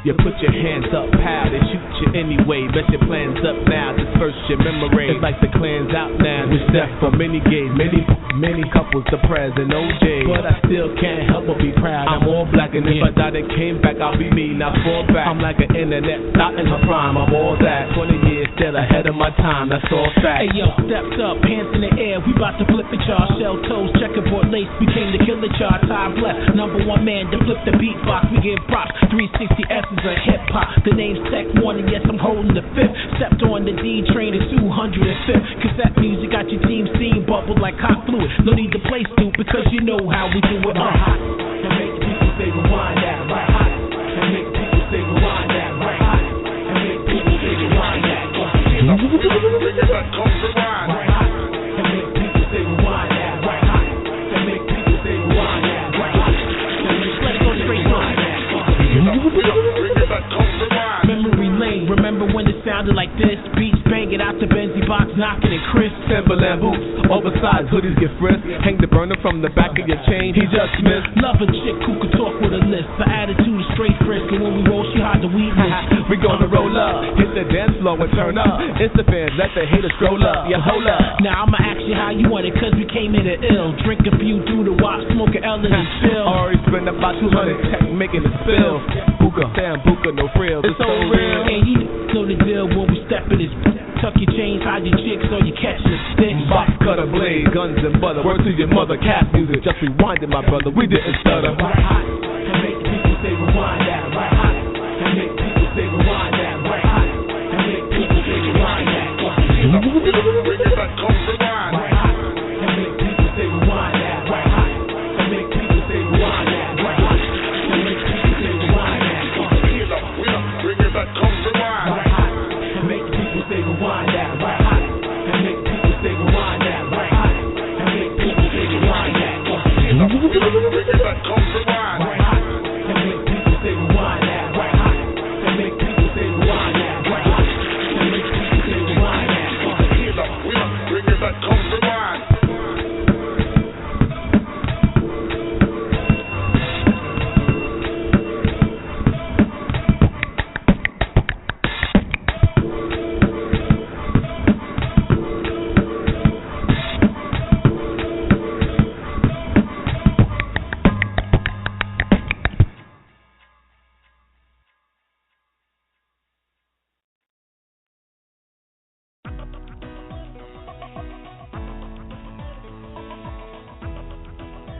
You put your hands up, pal, they shoot you anyway. Bet your plans up now, disperse your memory. It's like the clan's out now, which death for many gays, many couples, the prayers and OJ. But I still can't help but be proud. I'm all black, and if I die and came back, I'll be me, not fall back. I'm like an internet star in her prime, I'm all that. 20 years still ahead of my time, that's all fact. Hey yo, stepped up, hands in the air, we about to flip it, y'all. Shell toes, checkerboard lace, became the killer, y'all. Time blessed, number one man to flip the beatbox. We give props, 360 S's of hip hop. The name's Tekwun, and yes, I'm holding the fifth. Stepped on the D train at 205th. Cassette music got your team steam bubbled like hot fluid. No need to play stupid because you know how we do it. Right hot, and make people say rewind that. Right hot, and make people say rewind that. Right hot, and make people say rewind that. Right hot, and make people say rewind that. Right hot, and make people say rewind that. Right hot, and make people say rewind that. Memory lane, remember when it sounded like this? Beats banging out the Benzie box, knocking it crisp. Timberland boots, oversized hoodies get frisked. Hang the burner from the back of your chain, he just missed. Love a chick who could talk with a list. Her attitude is straight frisk, and when we roll, she hide the weakness. We gonna roll up, hit the dance floor and turn up. It's the fans, let the haters scroll up. Yeah, hold up. Now I'ma ask you how you want it, cause we came in it ill. Drink a few through the watch, smoke an L and chill. Already spent about 200 tech making it spill. Hookah, Sam, Buka, no frills. It's so real. And you know the deal when we step in this. Tuck your chains, hide your chicks, or you catching a stick. Box cutter, blade, guns and butter. Word to your mother, cat music. Just rewinded, my brother. We didn't stutter. Right hot, and make people say rewind that. Right hot, and make people say rewind that. Right hot, and make people say rewind that. Right hot, and make people say rewind that. Right hot, and make people say rewind that. Right hot, and make people say rewind that. Bring it back, come rewind. Right hot, and make people say rewind that. Right hot, and make people say rewind that. Right hot, and make people say rewind that. Bring it back, come rewind. Right hot, and make people say rewind that. Right hot, and make people say rewind that. Right hot, and make people say rewind that. Bring it back, come rewind.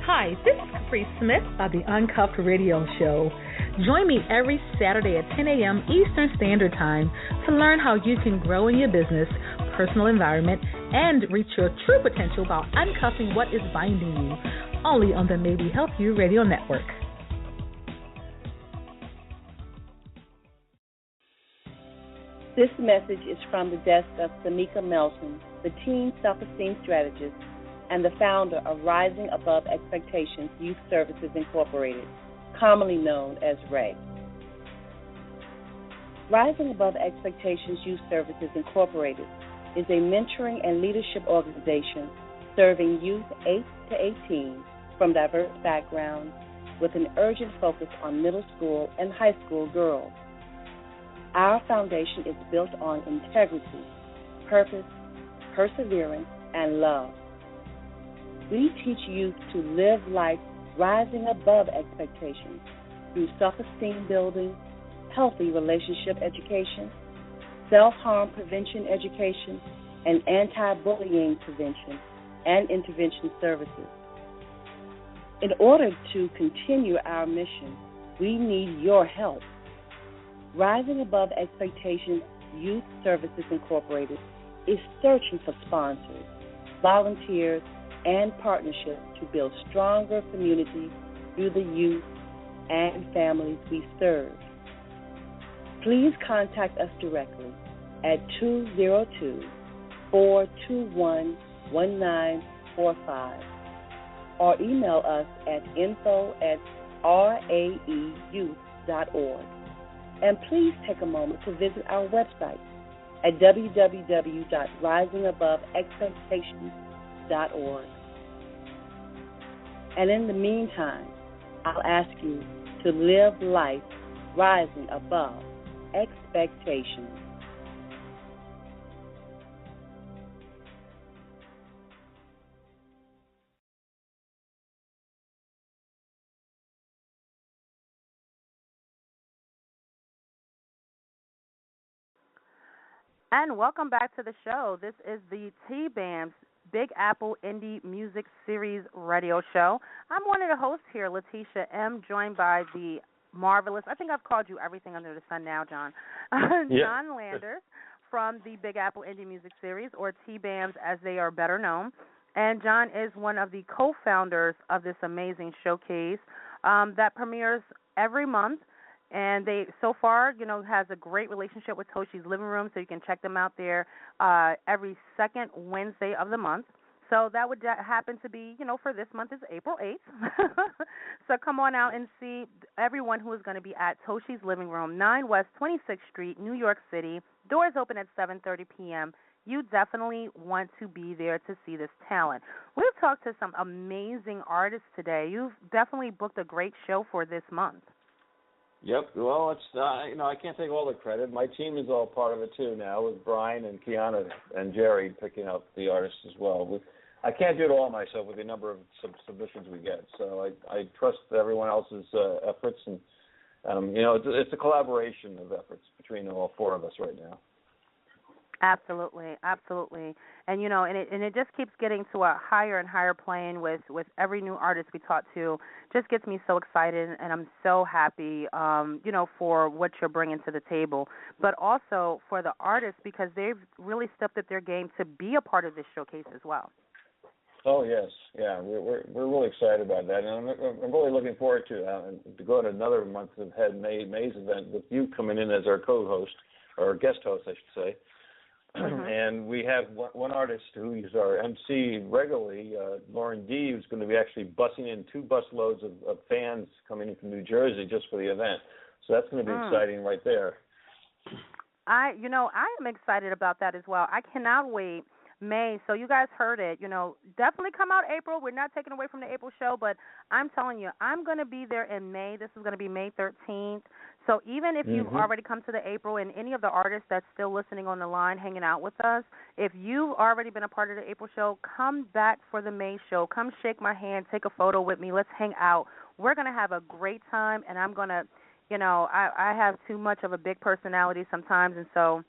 Hi, this is Capri Smith of the Uncuffed Radio Show. Join me every Saturday at 10 a.m. Eastern Standard Time to learn how you can grow in your business, personal environment, and reach your true potential while uncuffing what is binding you. Only on the May We Help You Radio Network. This message is from the desk of Samika Melton, the teen self-esteem strategist and the founder of Rising Above Expectations Youth Services Incorporated, commonly known as RAY. Rising Above Expectations Youth Services Incorporated is a mentoring and leadership organization serving youth 8 to 18 from diverse backgrounds with an urgent focus on middle school and high school girls. Our foundation is built on integrity, purpose, perseverance, and love. We teach youth to live life rising above expectations through self-esteem building, healthy relationship education, self-harm prevention education, and anti-bullying prevention and intervention services. In order to continue our mission, we need your help. Rising Above Expectations Youth Services Incorporated is searching for sponsors, volunteers, and partnerships to build stronger communities through the youth and families we serve. Please contact us directly at 202-421-1945 or email us at info@raeyouth.org. And please take a moment to visit our website at www.risingabove.expectations.org. And in the meantime, I'll ask you to live life rising above expectations. And welcome back to the show. This is the TBAIMS Big Apple Indie Music Series radio show. I'm one of the hosts here, Letitia M., joined by the marvelous, I think I've called you everything under the sun now, Jon, Jon Landers from the Big Apple Indie Music Series, or TBAIMS as they are better known. And Jon is one of the co-founders of this amazing showcase that premieres every month. And they, so far, has a great relationship with Toshi's Living Room, so you can check them out there every second Wednesday of the month. So that would happen to be, for this month is April 8th. So come on out and see everyone who is going to be at Toshi's Living Room, 9 West 26th Street, New York City. Doors open at 7:30 p.m. You definitely want to be there to see this talent. We've talked to some amazing artists today. You've definitely booked a great show for this month. Yep. Well, it's I can't take all the credit. My team is all part of it too now, with Brian and Kiana and Jerry picking up the artists as well. I can't do it all myself with the number of submissions we get. So I trust everyone else's efforts, and it's a collaboration of efforts between all four of us right now. Absolutely, absolutely. And it just keeps getting to a higher and higher plane with every new artist we talk to. Just gets me so excited, and I'm so happy, for what you're bringing to the table, but also for the artists, because they've really stepped up their game to be a part of this showcase as well. Oh yes, yeah, we're really excited about that, and I'm really looking forward to go to another month ahead, May's event with you coming in as our co-host, or guest host, I should say. Mm-hmm. And we have one artist who's our MC regularly, Lauren D., who's going to be actually bussing in 2 bus loads of fans coming in from New Jersey just for the event. So that's going to be exciting right there. I am excited about that as well. I cannot wait. May, so you guys heard it. Definitely come out April. We're not taking away from the April show, but I'm telling you, I'm going to be there in May. This is going to be May 13th. So even if you've already come to the April, and any of the artists that's still listening on the line, hanging out with us, if you've already been a part of the April show, come back for the May show. Come shake my hand, take a photo with me. Let's hang out. We're going to have a great time, and I'm going to, I have too much of a big personality sometimes, and so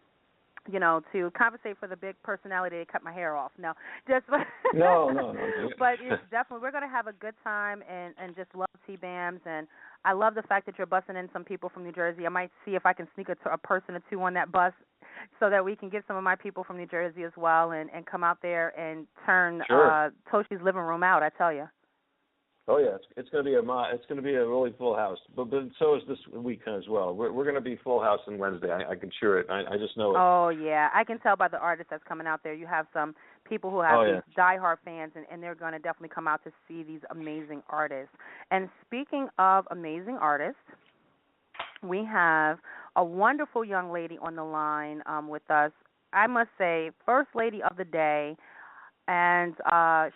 to compensate for the big personality, they cut my hair off. No, just no. But it's definitely, we're going to have a good time and just love TBAIMS, and I love the fact that you're bussing in some people from New Jersey. I might see if I can sneak a person or two on that bus so that we can get some of my people from New Jersey as well and come out there and turn Toshi's Living Room out, I tell you. Oh yeah, it's going to be a really full house, but so is this weekend as well. We're going to be full house on Wednesday. I can assure it. I just know it. Oh yeah, I can tell by the artists that's coming out there. You have some people who have these diehard fans, and they're going to definitely come out to see these amazing artists. And speaking of amazing artists, we have a wonderful young lady on the line with us. I must say, first lady of the day, and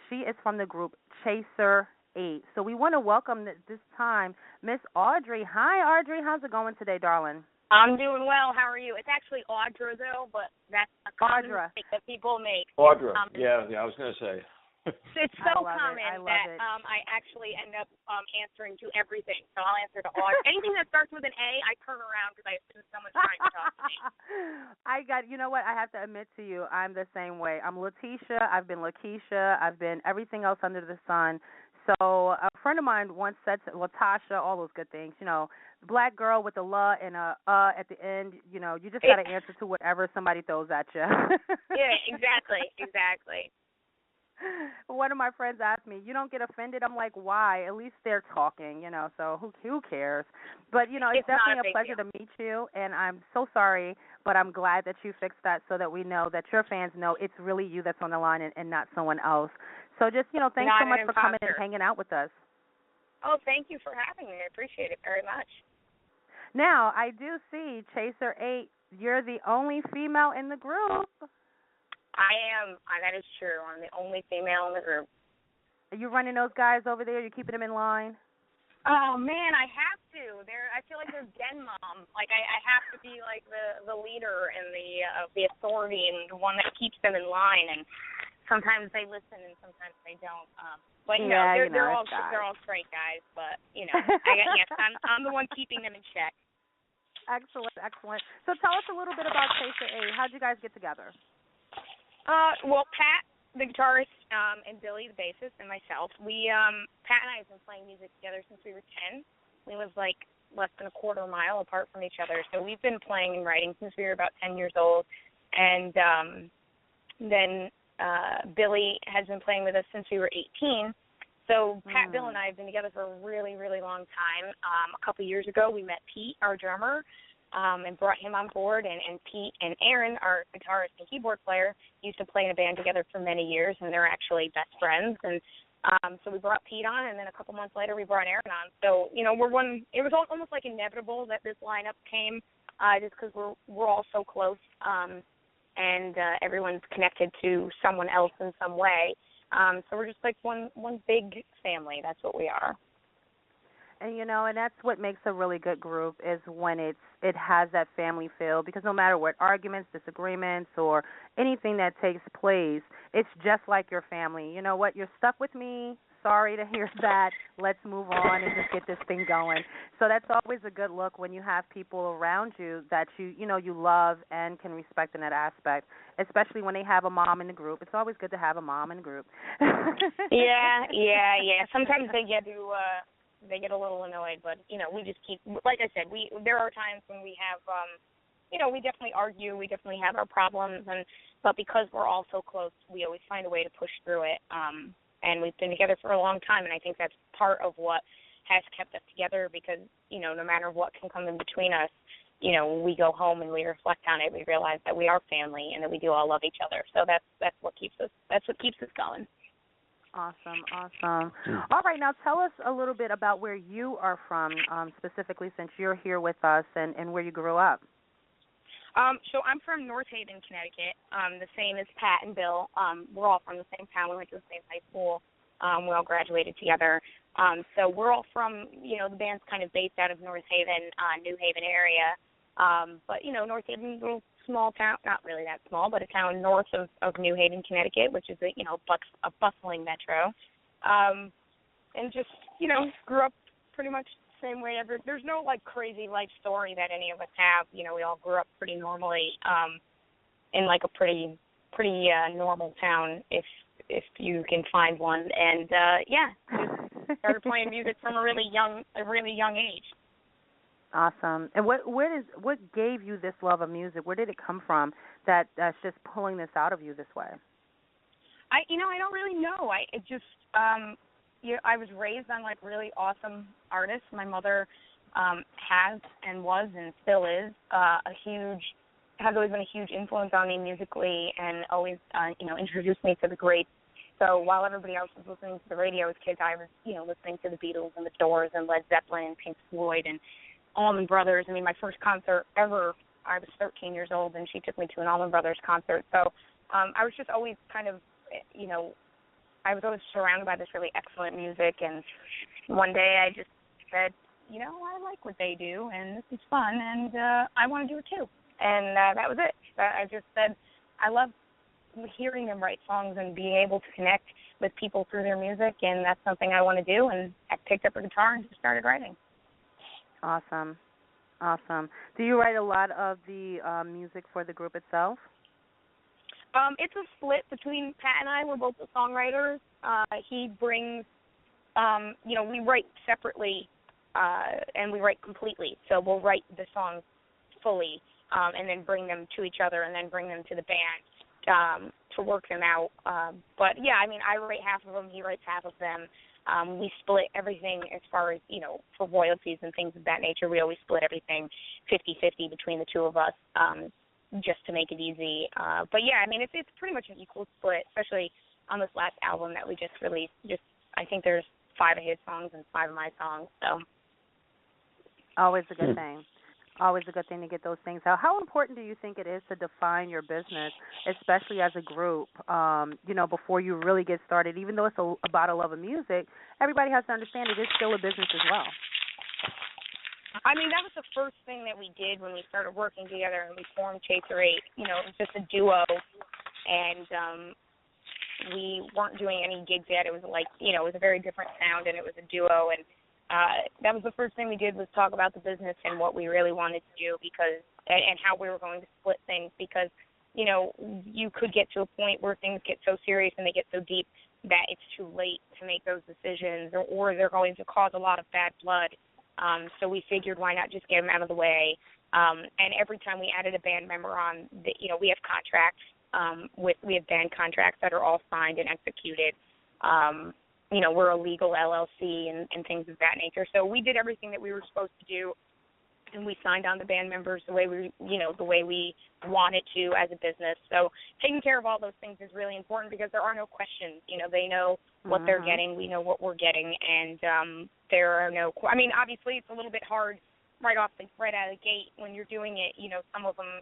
she is from the group Chaser 8. So we want to welcome this time Miss Audrey. Hi, Audrey. How's it going today, darling? I'm doing well. How are you? It's actually Audra, though, but that's a common mistake that people make. Audra. Yeah, I was going to say. It's so common that I actually end up answering to everything. So I'll answer to Audra. Anything that starts with an A, I turn around because I assume someone's trying to talk to me. You know what? I have to admit to you, I'm the same way. I'm Letitia. I've been Lakeisha. I've been everything else under the sun. So a friend of mine once said, Latasha, all those good things, black girl with a la and a at the end, you just got to answer to whatever somebody throws at you. Yeah, exactly. One of my friends asked me, you don't get offended? I'm like, why? At least they're talking, so who cares? But, it's definitely a pleasure to meet you, and I'm so sorry, but I'm glad that you fixed that so that we know that your fans know it's really you that's on the line and not someone else. So just, thanks so much for coming and hanging out with us. Oh, thank you for having me. I appreciate it very much. Now, I do see, Chaser 8, you're the only female in the group. I am. That is true. I'm the only female in the group. Are you running those guys over there? You're keeping them in line? Oh, man, I have to. I feel like they're den mom. Like, I have to be, like, the leader and the authority and the one that keeps them in line. And sometimes they listen and sometimes they don't. But they're all straight guys. But I'm the one keeping them in check. Excellent. So tell us a little bit about Chaser 8. How'd you guys get together? Well, Pat, the guitarist, and Billy, the bassist, and myself, Pat and I have been playing music together since we were 10. We live like less than a quarter mile apart from each other, so we've been playing and writing since we were about 10 years old. And then Billy has been playing with us since we were 18. So Pat, Bill, and I have been together for a really, really long time. A couple of years ago, we met Pete, our drummer, and brought him on board. And Pete and Aaron, our guitarist and keyboard player, used to play in a band together for many years, and they're actually best friends. And so we brought Pete on, and then a couple months later, we brought Aaron on. So, it was almost like inevitable that this lineup came just because we're all so close, and everyone's connected to someone else in some way. So we're just like one big family. That's what we are. And and that's what makes a really good group is when it has that family feel, because no matter what arguments, disagreements, or anything that takes place, it's just like your family. You know what? You're stuck with me. Sorry to hear that. Let's move on and just get this thing going. So that's always a good look when you have people around you that you love and can respect in that aspect, especially when they have a mom in the group. It's always good to have a mom in the group. Yeah. Sometimes they get a little annoyed, but we just keep, like I said, there are times when we have we definitely argue, we definitely have our problems, but because we're all so close, we always find a way to push through it. And we've been together for a long time, and I think that's part of what has kept us together because, no matter what can come in between us, we go home and we reflect on it. We realize that we are family and that we do all love each other. So that's what keeps us going. Awesome. All right, now tell us a little bit about where you are from, specifically since you're here with us and where you grew up. So I'm from North Haven, Connecticut, the same as Pat and Bill. We're all from the same town. We went to the same high school. We all graduated together. So we're all from, the band's kind of based out of North Haven, New Haven area. But, North Haven, little small town, not really that small, but a town north of New Haven, Connecticut, which is a bustling metro. And just, grew up pretty much the same way. There's no, crazy life story that any of us have. We all grew up pretty normally in, a pretty normal town, if you can find one. And, just started playing music from a really young age. Awesome. And what gave you this love of music? Where did it come from that's just pulling this out of you this way? I don't really know. I was raised on like really awesome artists. My mother has and was and still is has always been a huge influence on me musically, and always introduced me to the greats. So while everybody else was listening to the radio as kids, I was listening to the Beatles and the Doors and Led Zeppelin and Pink Floyd and Allman Brothers. I mean, my first concert ever, I was 13 years old, and she took me to an Allman Brothers concert. So I was just always kind of, I was always surrounded by this really excellent music. And one day I just said, I like what they do, and this is fun, and I want to do it too. And that was it. I just said, I love hearing them write songs and being able to connect with people through their music, and that's something I want to do. And I picked up a guitar and just started writing. Awesome. Do you write a lot of the music for the group itself? It's a split between Pat and I. We're both the songwriters. He brings, we write separately, and we write completely. So we'll write the songs fully, and then bring them to each other, and then bring them to the band to work them out. But yeah, I mean, I write half of them, he writes half of them. We split everything as far as, for royalties and things of that nature. We always split everything 50-50 between the two of us, just to make it easy. But yeah, I mean, it's pretty much an equal split, especially on this last album that we just released. I think there's 5 of his songs and 5 of my songs. So always a good thing. Always a good thing to get those things out. How important do you think it is to define your business, especially as a group, before you really get started? Even though it's about a love of music, everybody has to understand it is still a business as well. I mean, that was the first thing that we did when we started working together and we formed Chaser 8. It was just a duo, and we weren't doing any gigs yet. It was like, it was a very different sound, and it was a duo, and that was the first thing we did was talk about the business and what we really wanted to do and how we were going to split things, because, you could get to a point where things get so serious and they get so deep that it's too late to make those decisions, or they're going to cause a lot of bad blood. So we figured, why not just get them out of the way? And every time we added a band member on, we have contracts. We have band contracts that are all signed and executed. We're a legal LLC and things of that nature. So we did everything that we were supposed to do, and we signed on the band members the way we wanted to as a business. So taking care of all those things is really important, because there are no questions. They know what they're getting. We know what we're getting, and there are no. I mean, obviously, it's a little bit hard right out of the gate when you're doing it. Some of them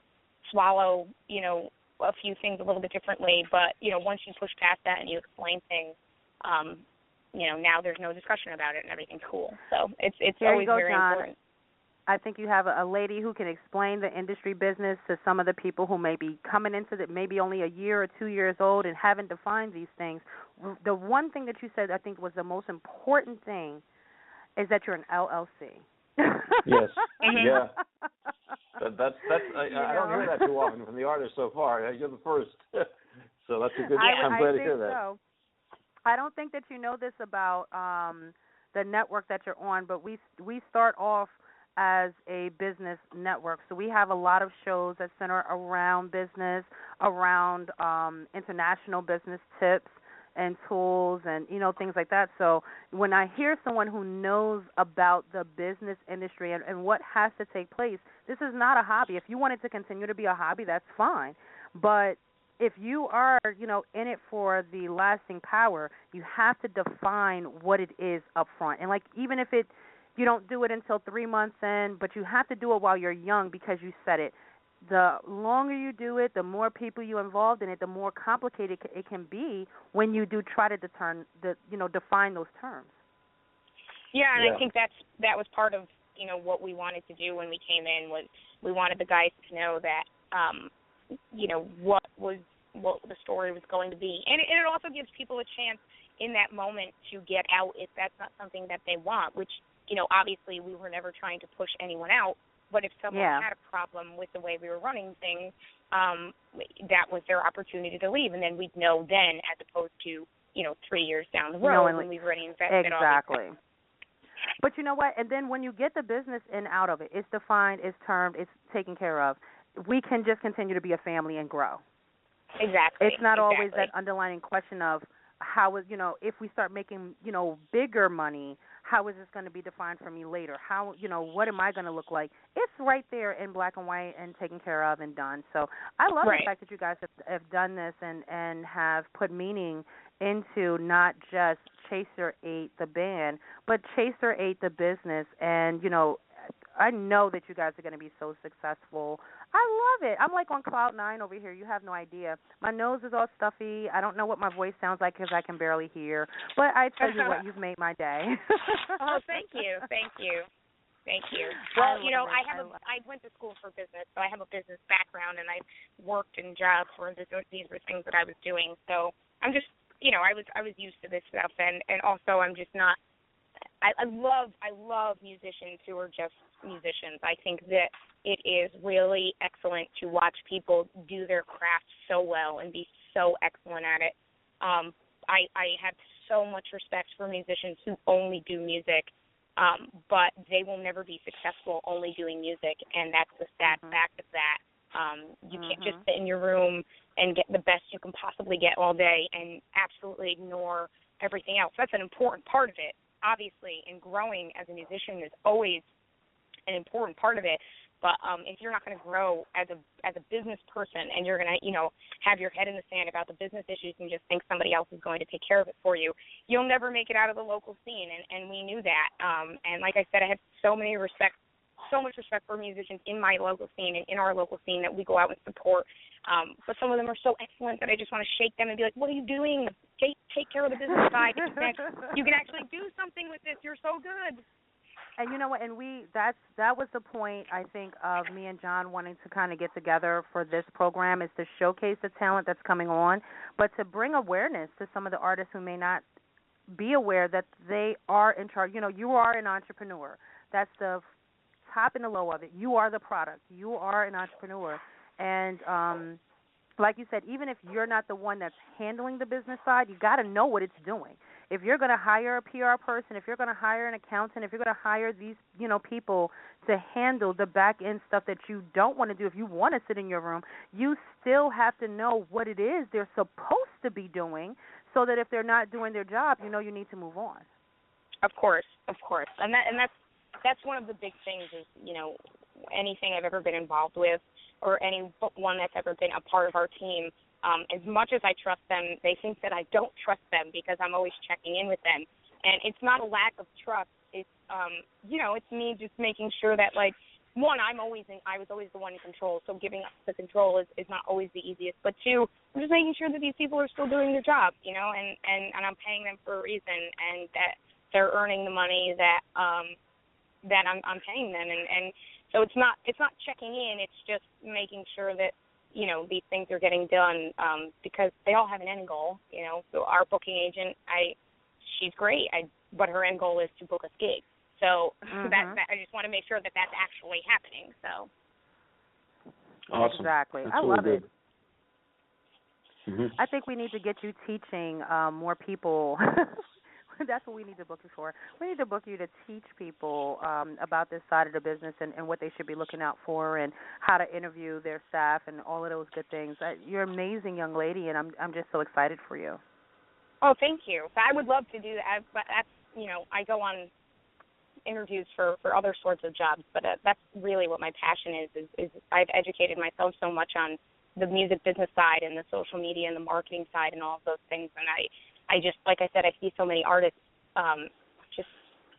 swallow, a few things a little bit differently. But once you push past that and you explain things, now there's no discussion about it and everything's cool. So it's always very important. I think you have a lady who can explain the industry business to some of the people who may be coming into it maybe only a year or 2 years old and haven't defined these things. The one thing that you said I think was the most important thing is that you're an LLC. Yes. Yeah. That's I don't hear that too often from the artists so far. You're the first. So that's a good I'm glad to hear that. So. I don't think that you know this about the network that you're on, but we start off as a business network. So we have a lot of shows that center around business, around international business tips and tools and, things like that. So when I hear someone who knows about the business industry and what has to take place, this is not a hobby. If you want it to continue to be a hobby, that's fine. But if you are, in it for the lasting power, you have to define what it is up front. And, even if you don't do it until 3 months in, but you have to do it while you're young, because you said it. The longer you do it, the more people you involved in it, the more complicated it can be when you do try to define those terms. Yeah, and I think that was part of, what we wanted to do when we came in, was we wanted the guys to know that, what the story was going to be. And it also gives people a chance in that moment to get out if that's not something that they want, which, obviously we were never trying to push anyone out. But if someone had a problem with the way we were running things, that was their opportunity to leave. And then we'd know then, as opposed to, 3 years down the road when we've already invested. Exactly. But you know what? And then when you get the business in out of it, it's defined, it's termed, it's taken care of, we can just continue to be a family and grow. Exactly. It's not always that underlying question of, how is, if we start making, bigger money, how is this going to be defined for me later? How, what am I going to look like? It's right there in black and white and taken care of and done. So I love the fact that you guys have done this and have put meaning into not just Chaser 8, the band, but Chaser 8, the business. And, I know that you guys are going to be so successful. I love it. I'm like on cloud 9 over here. You have no idea. My nose is all stuffy. I don't know what my voice sounds like because I can barely hear. But I tell you what, you've made my day. Oh, thank you. Thank you. Thank you. Well, I went to school for business, so I have a business background, and I've worked in jobs where these were things that I was doing. So I'm just, I was used to this stuff, and also I'm just not. I love musicians who are just musicians. I think that it is really excellent to watch people do their craft so well and be so excellent at it. I have so much respect for musicians who only do music, but they will never be successful only doing music, and that's the sad fact of that. You can't just sit in your room and get the best you can possibly get all day and absolutely ignore everything else. That's an important part of it, obviously, and growing as a musician is always an important part of it. But if you're not going to grow as a business person and you're going to, have your head in the sand about the business issues and just think somebody else is going to take care of it for you, you'll never make it out of the local scene. And we knew that. And like I said, I have so much respect for musicians in my local scene and in our local scene that we go out and support. But some of them are so excellent that I just want to shake them and be like, what are you doing? Take care of the business side. You can actually do something with this. You're so good. And you know what? And that was the point, I think, of me and Jon wanting to kind of get together for this program, is to showcase the talent that's coming on, but to bring awareness to some of the artists who may not be aware that they are in charge. You are an entrepreneur. That's the top and the low of it. You are the product. You are an entrepreneur. And like you said, even if you're not the one that's handling the business side, you got to know what it's doing. If you're going to hire a PR person, if you're going to hire an accountant, if you're going to hire these, people to handle the back end stuff that you don't want to do, if you want to sit in your room, you still have to know what it is they're supposed to be doing, so that if they're not doing their job, you need to move on. Of course, and that's one of the big things is anything I've ever been involved with, or anyone that's ever been a part of our team. As much as I trust them, they think that I don't trust them because I'm always checking in with them. And it's not a lack of trust. It's, it's me just making sure that, like, one, I was always the one in control, so giving up the control is not always the easiest. But two, I'm just making sure that these people are still doing their job, and I'm paying them for a reason, and that they're earning the money that I'm paying them. And so it's not checking in. It's just making sure that these things are getting done because they all have an end goal. So our booking agent, she's great, but her end goal is to book us gigs. So that I just want to make sure that that's actually happening. So awesome. Exactly. That's I really love good. it. Mm-hmm. I think we need to get you teaching more people. That's what we need to book you for. We need to book you to teach people about this side of the business and what they should be looking out for and how to interview their staff and all of those good things. You're an amazing young lady, and I'm just so excited for you. Oh, thank you. I would love to do that. But that's, I go on interviews for other sorts of jobs, but that's really what my passion is I've educated myself so much on the music business side and the social media and the marketing side and all of those things, and I just, like I said, I see so many artists just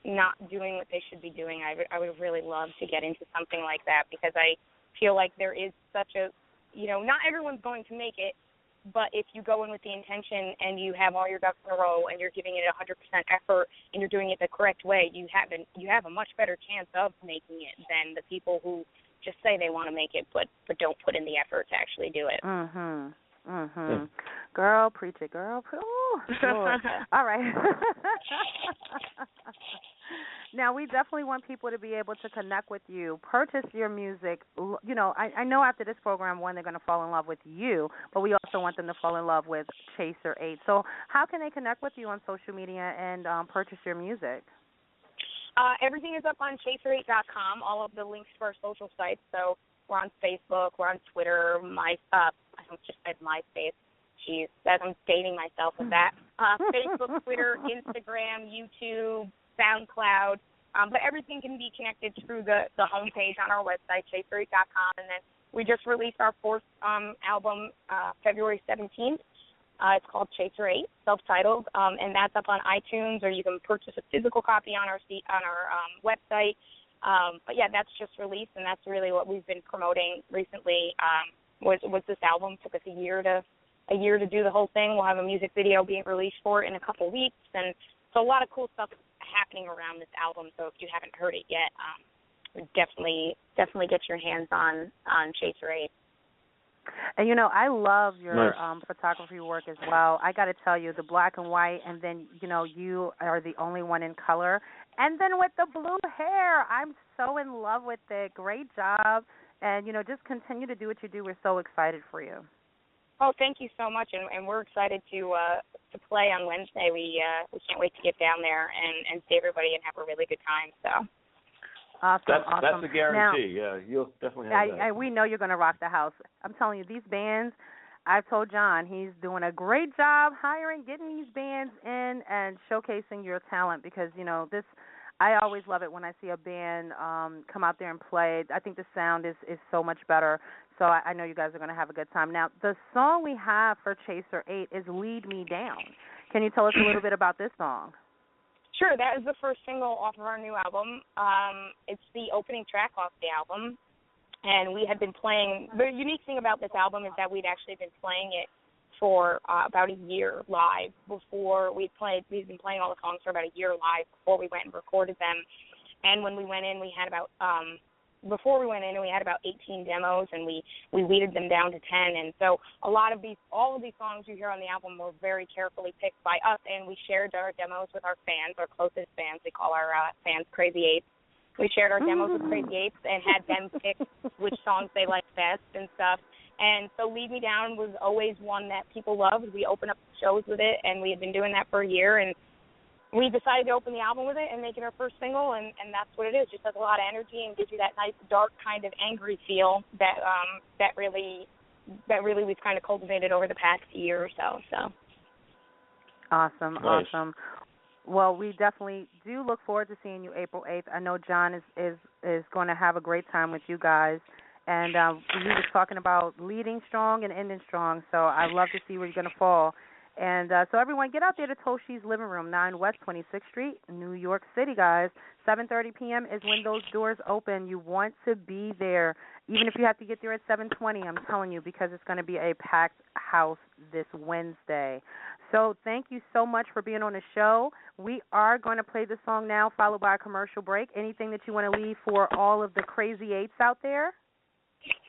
not doing what they should be doing. I would really love to get into something like that because I feel like there is such a, not everyone's going to make it, but if you go in with the intention and you have all your ducks in a row and you're giving it 100% effort and you're doing it the correct way, you have a much better chance of making it than the people who just say they want to make it but don't put in the effort to actually do it. Yeah. Girl, preach it, girl. Oh, Lord. All right. Now, we definitely want people to be able to connect with you, purchase your music. I know after this program, one, they're going to fall in love with you, but we also want them to fall in love with Chaser 8. So how can they connect with you on social media and purchase your music? Everything is up on chaser8.com, all of the links to our social sites. So we're on Facebook, we're on Twitter, I just said MySpace, geez, that I'm dating myself with that. Facebook, Twitter, Instagram, YouTube, SoundCloud. But everything can be connected through the homepage on our website, chaser8.com. And then we just released our fourth album February 17th. It's called Chaser 8, self-titled, and that's up on iTunes, or you can purchase a physical copy on our website. But yeah, that's just released, and that's really what we've been promoting recently. Was this album? Took us a year to do the whole thing. We'll have a music video being released for it in a couple weeks, and so a lot of cool stuff happening around this album. So if you haven't heard it yet, definitely get your hands on Chaser 8. And, you know, I love your photography work as well. I got to tell you, the black and white, and then, you know, you are the only one in color. And then with the blue hair, I'm so in love with it. Great job. And, you know, just continue to do what you do. We're so excited for you. Oh, thank you so much, and we're excited to play on Wednesday. We can't wait to get down there and see everybody and have a really good time. So. Awesome, That's a guarantee. Now, you'll definitely have that. We know you're going to rock the house. I'm telling you, these bands, I've told Jon, he's doing a great job getting these bands in and showcasing your talent because, you know, I always love it when I see a band come out there and play. I think the sound is so much better. So I know you guys are going to have a good time. Now, the song we have for Chaser 8 is Lead Me Down. Can you tell us a little bit about this song? Sure, that is the first single off of our new album. It's the opening track off the album, and we had been playing. The unique thing about this album is that we'd actually been playing it for about a year live before we'd been playing all the songs for about a year live before we went and recorded them. And when we went in, we had about 18 demos, and we weeded them down to 10. And so all of these songs you hear on the album were very carefully picked by us, and we shared our demos with our fans, our closest fans. We call our fans Crazy Apes. We shared our demos with Crazy Apes and had them pick which songs they liked best and stuff. And so Lead Me Down was always one that people loved. We opened up shows with it, and we had been doing that for a year, and we decided to open the album with it and make it our first single, and that's what it is. Just has a lot of energy and gives you that nice, dark kind of angry feel that really we've kind of cultivated over the past year or so. Awesome, nice. Awesome. Well, we definitely do look forward to seeing you April 8th. I know Jon is going to have a great time with you guys. And he was talking about leading strong and ending strong, so I'd love to see where you're going to fall. And so everyone, get out there to Toshi's Living Room, 9 West 26th Street, New York City, guys. 7:30 p.m. is when those doors open. You want to be there, even if you have to get there at 7:20, I'm telling you, because it's going to be a packed house this Wednesday. So thank you so much for being on the show. We are going to play the song now, followed by a commercial break. Anything that you want to leave for all of the Crazy Eights out there?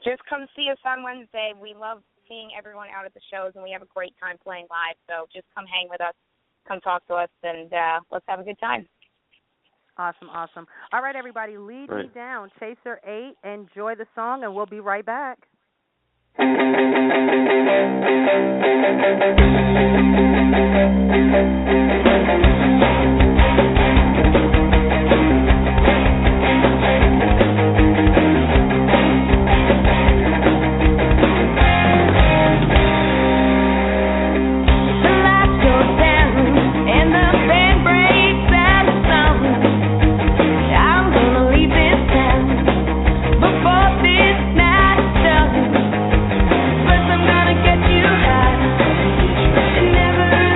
Just come see us on Wednesday. We love seeing everyone out at the shows, and we have a great time playing live. So just come hang with us, come talk to us, and let's have a good time. Awesome, awesome. All right, everybody, lead me down. Chaser 8, enjoy the song, and we'll be right back. Never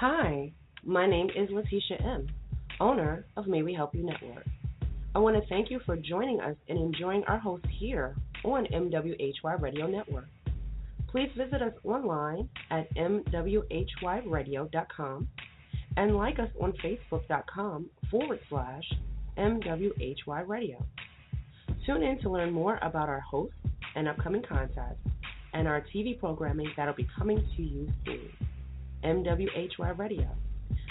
Hi, my name is Letitia M., owner of May We Help You Network. I want to thank you for joining us and enjoying our hosts here on MWHY Radio Network. Please visit us online at mwhyradio.com and like us on facebook.com/MWHY Radio. Tune in to learn more about our hosts and upcoming contests and our TV programming that'll be coming to you soon. MWHY Radio,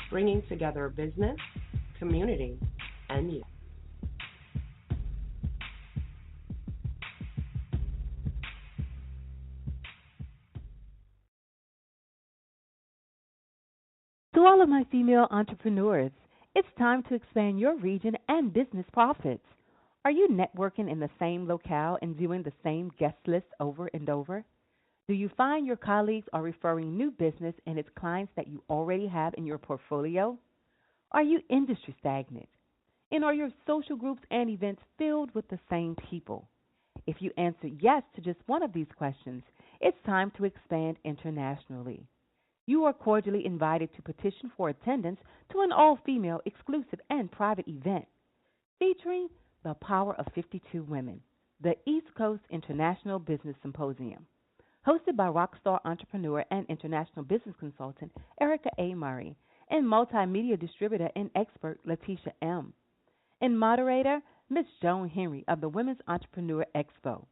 bringing together business, community, and you. To all of my female entrepreneurs, it's time to expand your region and business profits. Are you networking in the same locale and viewing the same guest list over and over? Do you find your colleagues are referring new business and its clients that you already have in your portfolio? Are you industry stagnant? And are your social groups and events filled with the same people? If you answer yes to just one of these questions, it's time to expand internationally. You are cordially invited to petition for attendance to an all-female, exclusive, and private event featuring the power of 52 women, the East Coast International Business Symposium, hosted by rockstar entrepreneur and international business consultant Erica A. Murray and multimedia distributor and expert Letitia M., and moderator Ms. Joan Henry of the Women's Entrepreneur Expo,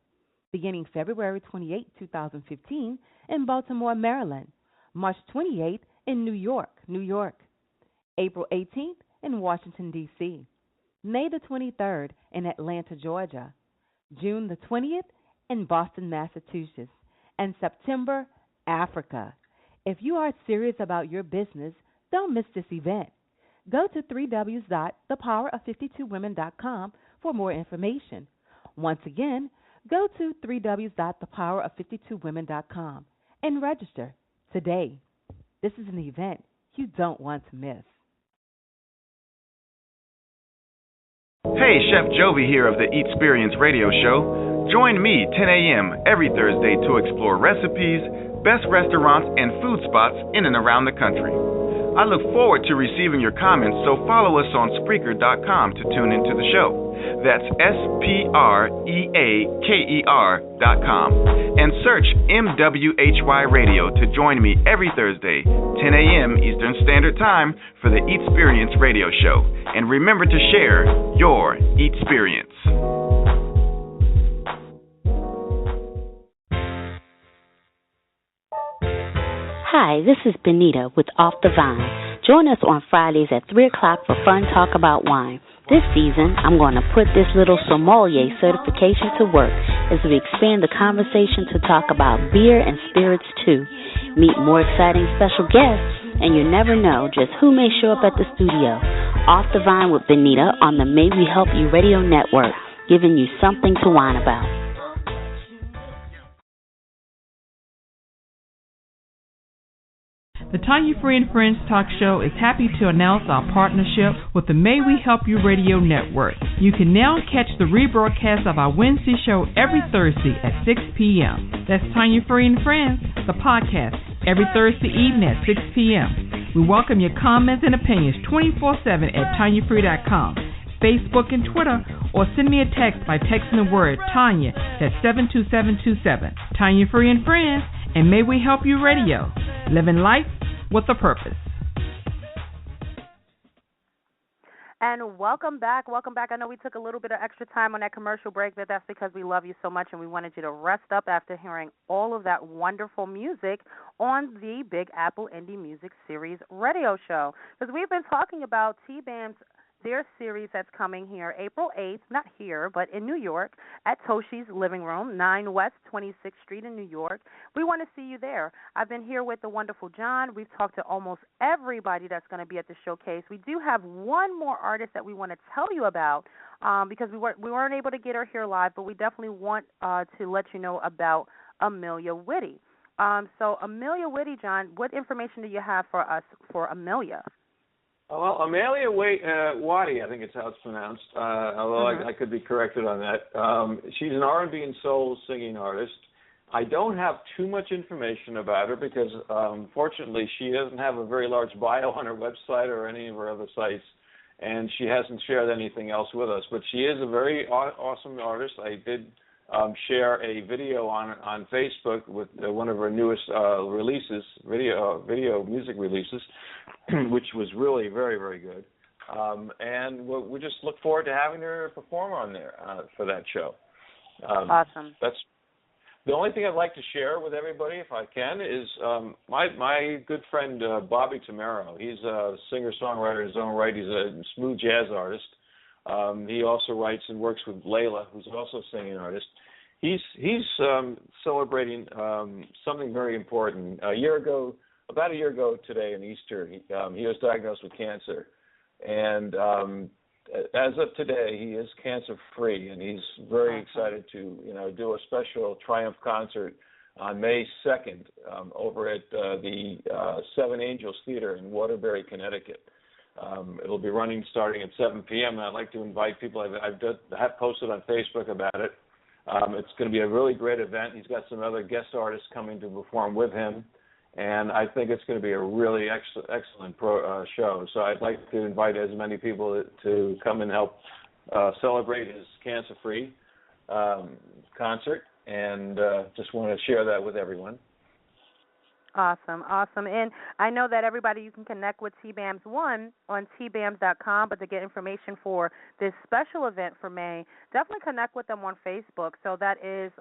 beginning February 28, 2015 in Baltimore, Maryland, March 28th in New York, April 18th in Washington, D.C., May the 23rd in Atlanta, Georgia, June the 20th in Boston, Massachusetts, and September, Africa. If you are serious about your business, don't miss this event. Go to www.thepowerof52women.com for more information. Once again, go to www.thepowerof52women.com and register today. This is an event you don't want to miss. Hey, Chef Jovi here of the Eatsperience Radio Show. Join me 10 a.m. every Thursday to explore recipes, best restaurants, and food spots in and around the country. I look forward to receiving your comments, so follow us on Spreaker.com to tune into the show. That's SPREAKER.com. And search MWHY Radio to join me every Thursday, 10 a.m. Eastern Standard Time for the Eatsperience Radio Show. And remember to share your Eatsperience. Hi, this is Benita with Off the Vine. Join us on Fridays at 3 o'clock for Fun Talk About Wine. This season, I'm going to put this little sommelier certification to work as we expand the conversation to talk about beer and spirits too. Meet more exciting special guests, and you never know just who may show up at the studio. Off the Vine with Benita on the May We Help You Radio Network, giving you something to whine about. The Tanya Free and Friends Talk Show is happy to announce our partnership with the May We Help You Radio Network. You can now catch the rebroadcast of our Wednesday show every Thursday at 6 p.m. That's Tanya Free and Friends, the podcast, every Thursday evening at 6 p.m. We welcome your comments and opinions 24/7 at TanyaFree.com, Facebook and Twitter, or send me a text by texting the word Tanya, that's 72727. Tanya Free and Friends, and May We Help You Radio. Living life with a purpose. And welcome back. I know we took a little bit of extra time on that commercial break, but that's because we love you so much and we wanted you to rest up after hearing all of that wonderful music on the Big Apple Indie Music Series radio show. Because we've been talking about TBAIMS, their series that's coming here April 8th, not here, but in New York at Toshi's Living Room, 9 West 26th Street in New York. We want to see you there. I've been here with the wonderful John. We've talked to almost everybody that's going to be at the showcase. We do have one more artist that we want to tell you about because we weren't able to get her here live, but we definitely want to let you know about Amailia Watty. So Amailia Watty, John, what information do you have for us for Amailia? Well, Amailia Watty, I think it's how it's pronounced, although I could be corrected on that. She's an R&B and soul singing artist. I don't have too much information about her because, unfortunately, she doesn't have a very large bio on her website or any of her other sites, and she hasn't shared anything else with us. But she is a very awesome artist. I did share a video on Facebook with one of her newest releases, video music releases, which was really very, very good. And we just look forward to having her perform on there for that show. Awesome. That's the only thing I'd like to share with everybody, if I can, is my good friend Bobby Tamaro. He's a singer-songwriter in his own right. He's a smooth jazz artist. He also writes and works with Layla, who's also a singing artist. He's celebrating something very important. About a year ago today in Easter, he was diagnosed with cancer. And as of today, he is cancer-free, and he's very excited to, do a special Triumph concert on May 2nd over at the Seven Angels Theater in Waterbury, Connecticut. It'll be running starting at 7 p.m., and I'd like to invite people. I've posted on Facebook about it. It's going to be a really great event. He's got some other guest artists coming to perform with him, and I think it's going to be a really excellent show. So I'd like to invite as many people to come and help celebrate his cancer-free concert, and just want to share that with everyone. Awesome. And I know that everybody, you can connect with TBAIMS1 on TBAIMS.com, but to get information for this special event for May, definitely connect with them on Facebook. So that is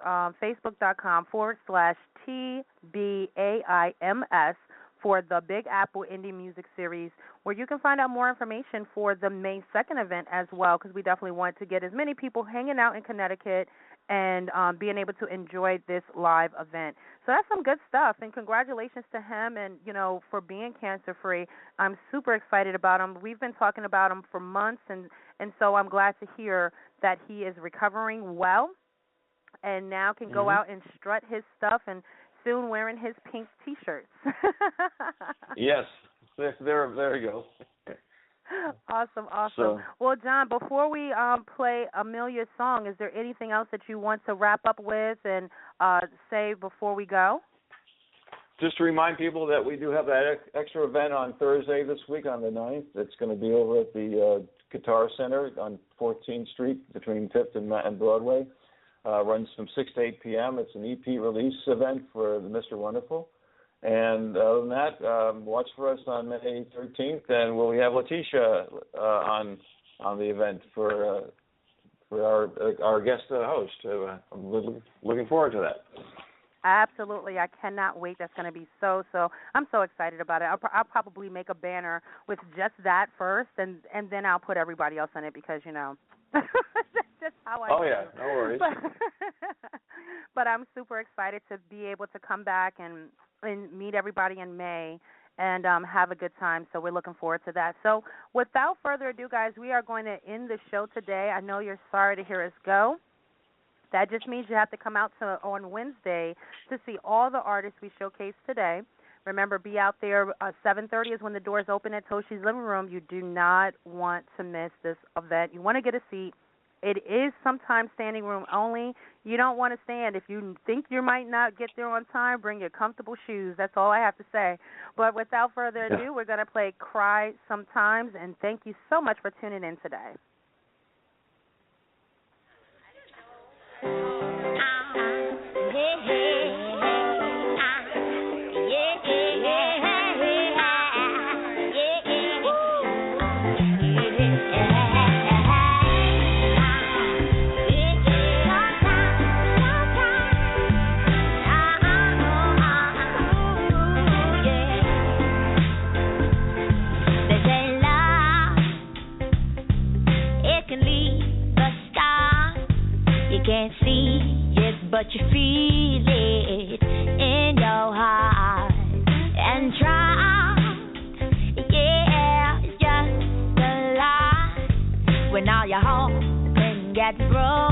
Facebook.com/TBAIMS for the Big Apple Indie Music Series, where you can find out more information for the May 2nd event as well, because we definitely want to get as many people hanging out in Connecticut and being able to enjoy this live event. So that's some good stuff, and congratulations to him and, for being cancer-free. I'm super excited about him. We've been talking about him for months, and so I'm glad to hear that he is recovering well and now can go out and strut his stuff and soon wearing his pink T-shirts. Yes, there you go. Awesome. So, well, Jon, before we play Amelia's song, is there anything else that you want to wrap up with and say before we go? Just to remind people that we do have that extra event on Thursday this week on the 9th. It's going to be over at the Guitar Center on 14th Street between 5th and Broadway. Runs from 6 to 8 p.m. It's an EP release event for Mr. Wonderful. And other than that, watch for us on May 13th, and we'll have Letitia on the event for our guest host. I'm looking forward to that. Absolutely, I cannot wait. That's going to be so. I'm so excited about it. I'll probably make a banner with just that first, and then I'll put everybody else on it because that's just how I. Oh do. Yeah, no worries. But I'm super excited to be able to come back and meet everybody in May and have a good time. So we're looking forward to that. So without further ado, guys, we are going to end the show today. I know you're sorry to hear us go. That just means you have to come out on Wednesday to see all the artists we showcased today. Remember, be out there. 7:30 is when the doors open at Toshi's Living Room. You do not want to miss this event. You want to get a seat. It is sometimes standing room only. You don't want to stand. If you think you might not get there on time, bring your comfortable shoes. That's all I have to say. But without further ado, we're going to play Cry Sometimes, and thank you so much for tuning in today. Can't see it, but you feel it in your heart and try. Yeah, it's just a lie when all your hopes can get broken.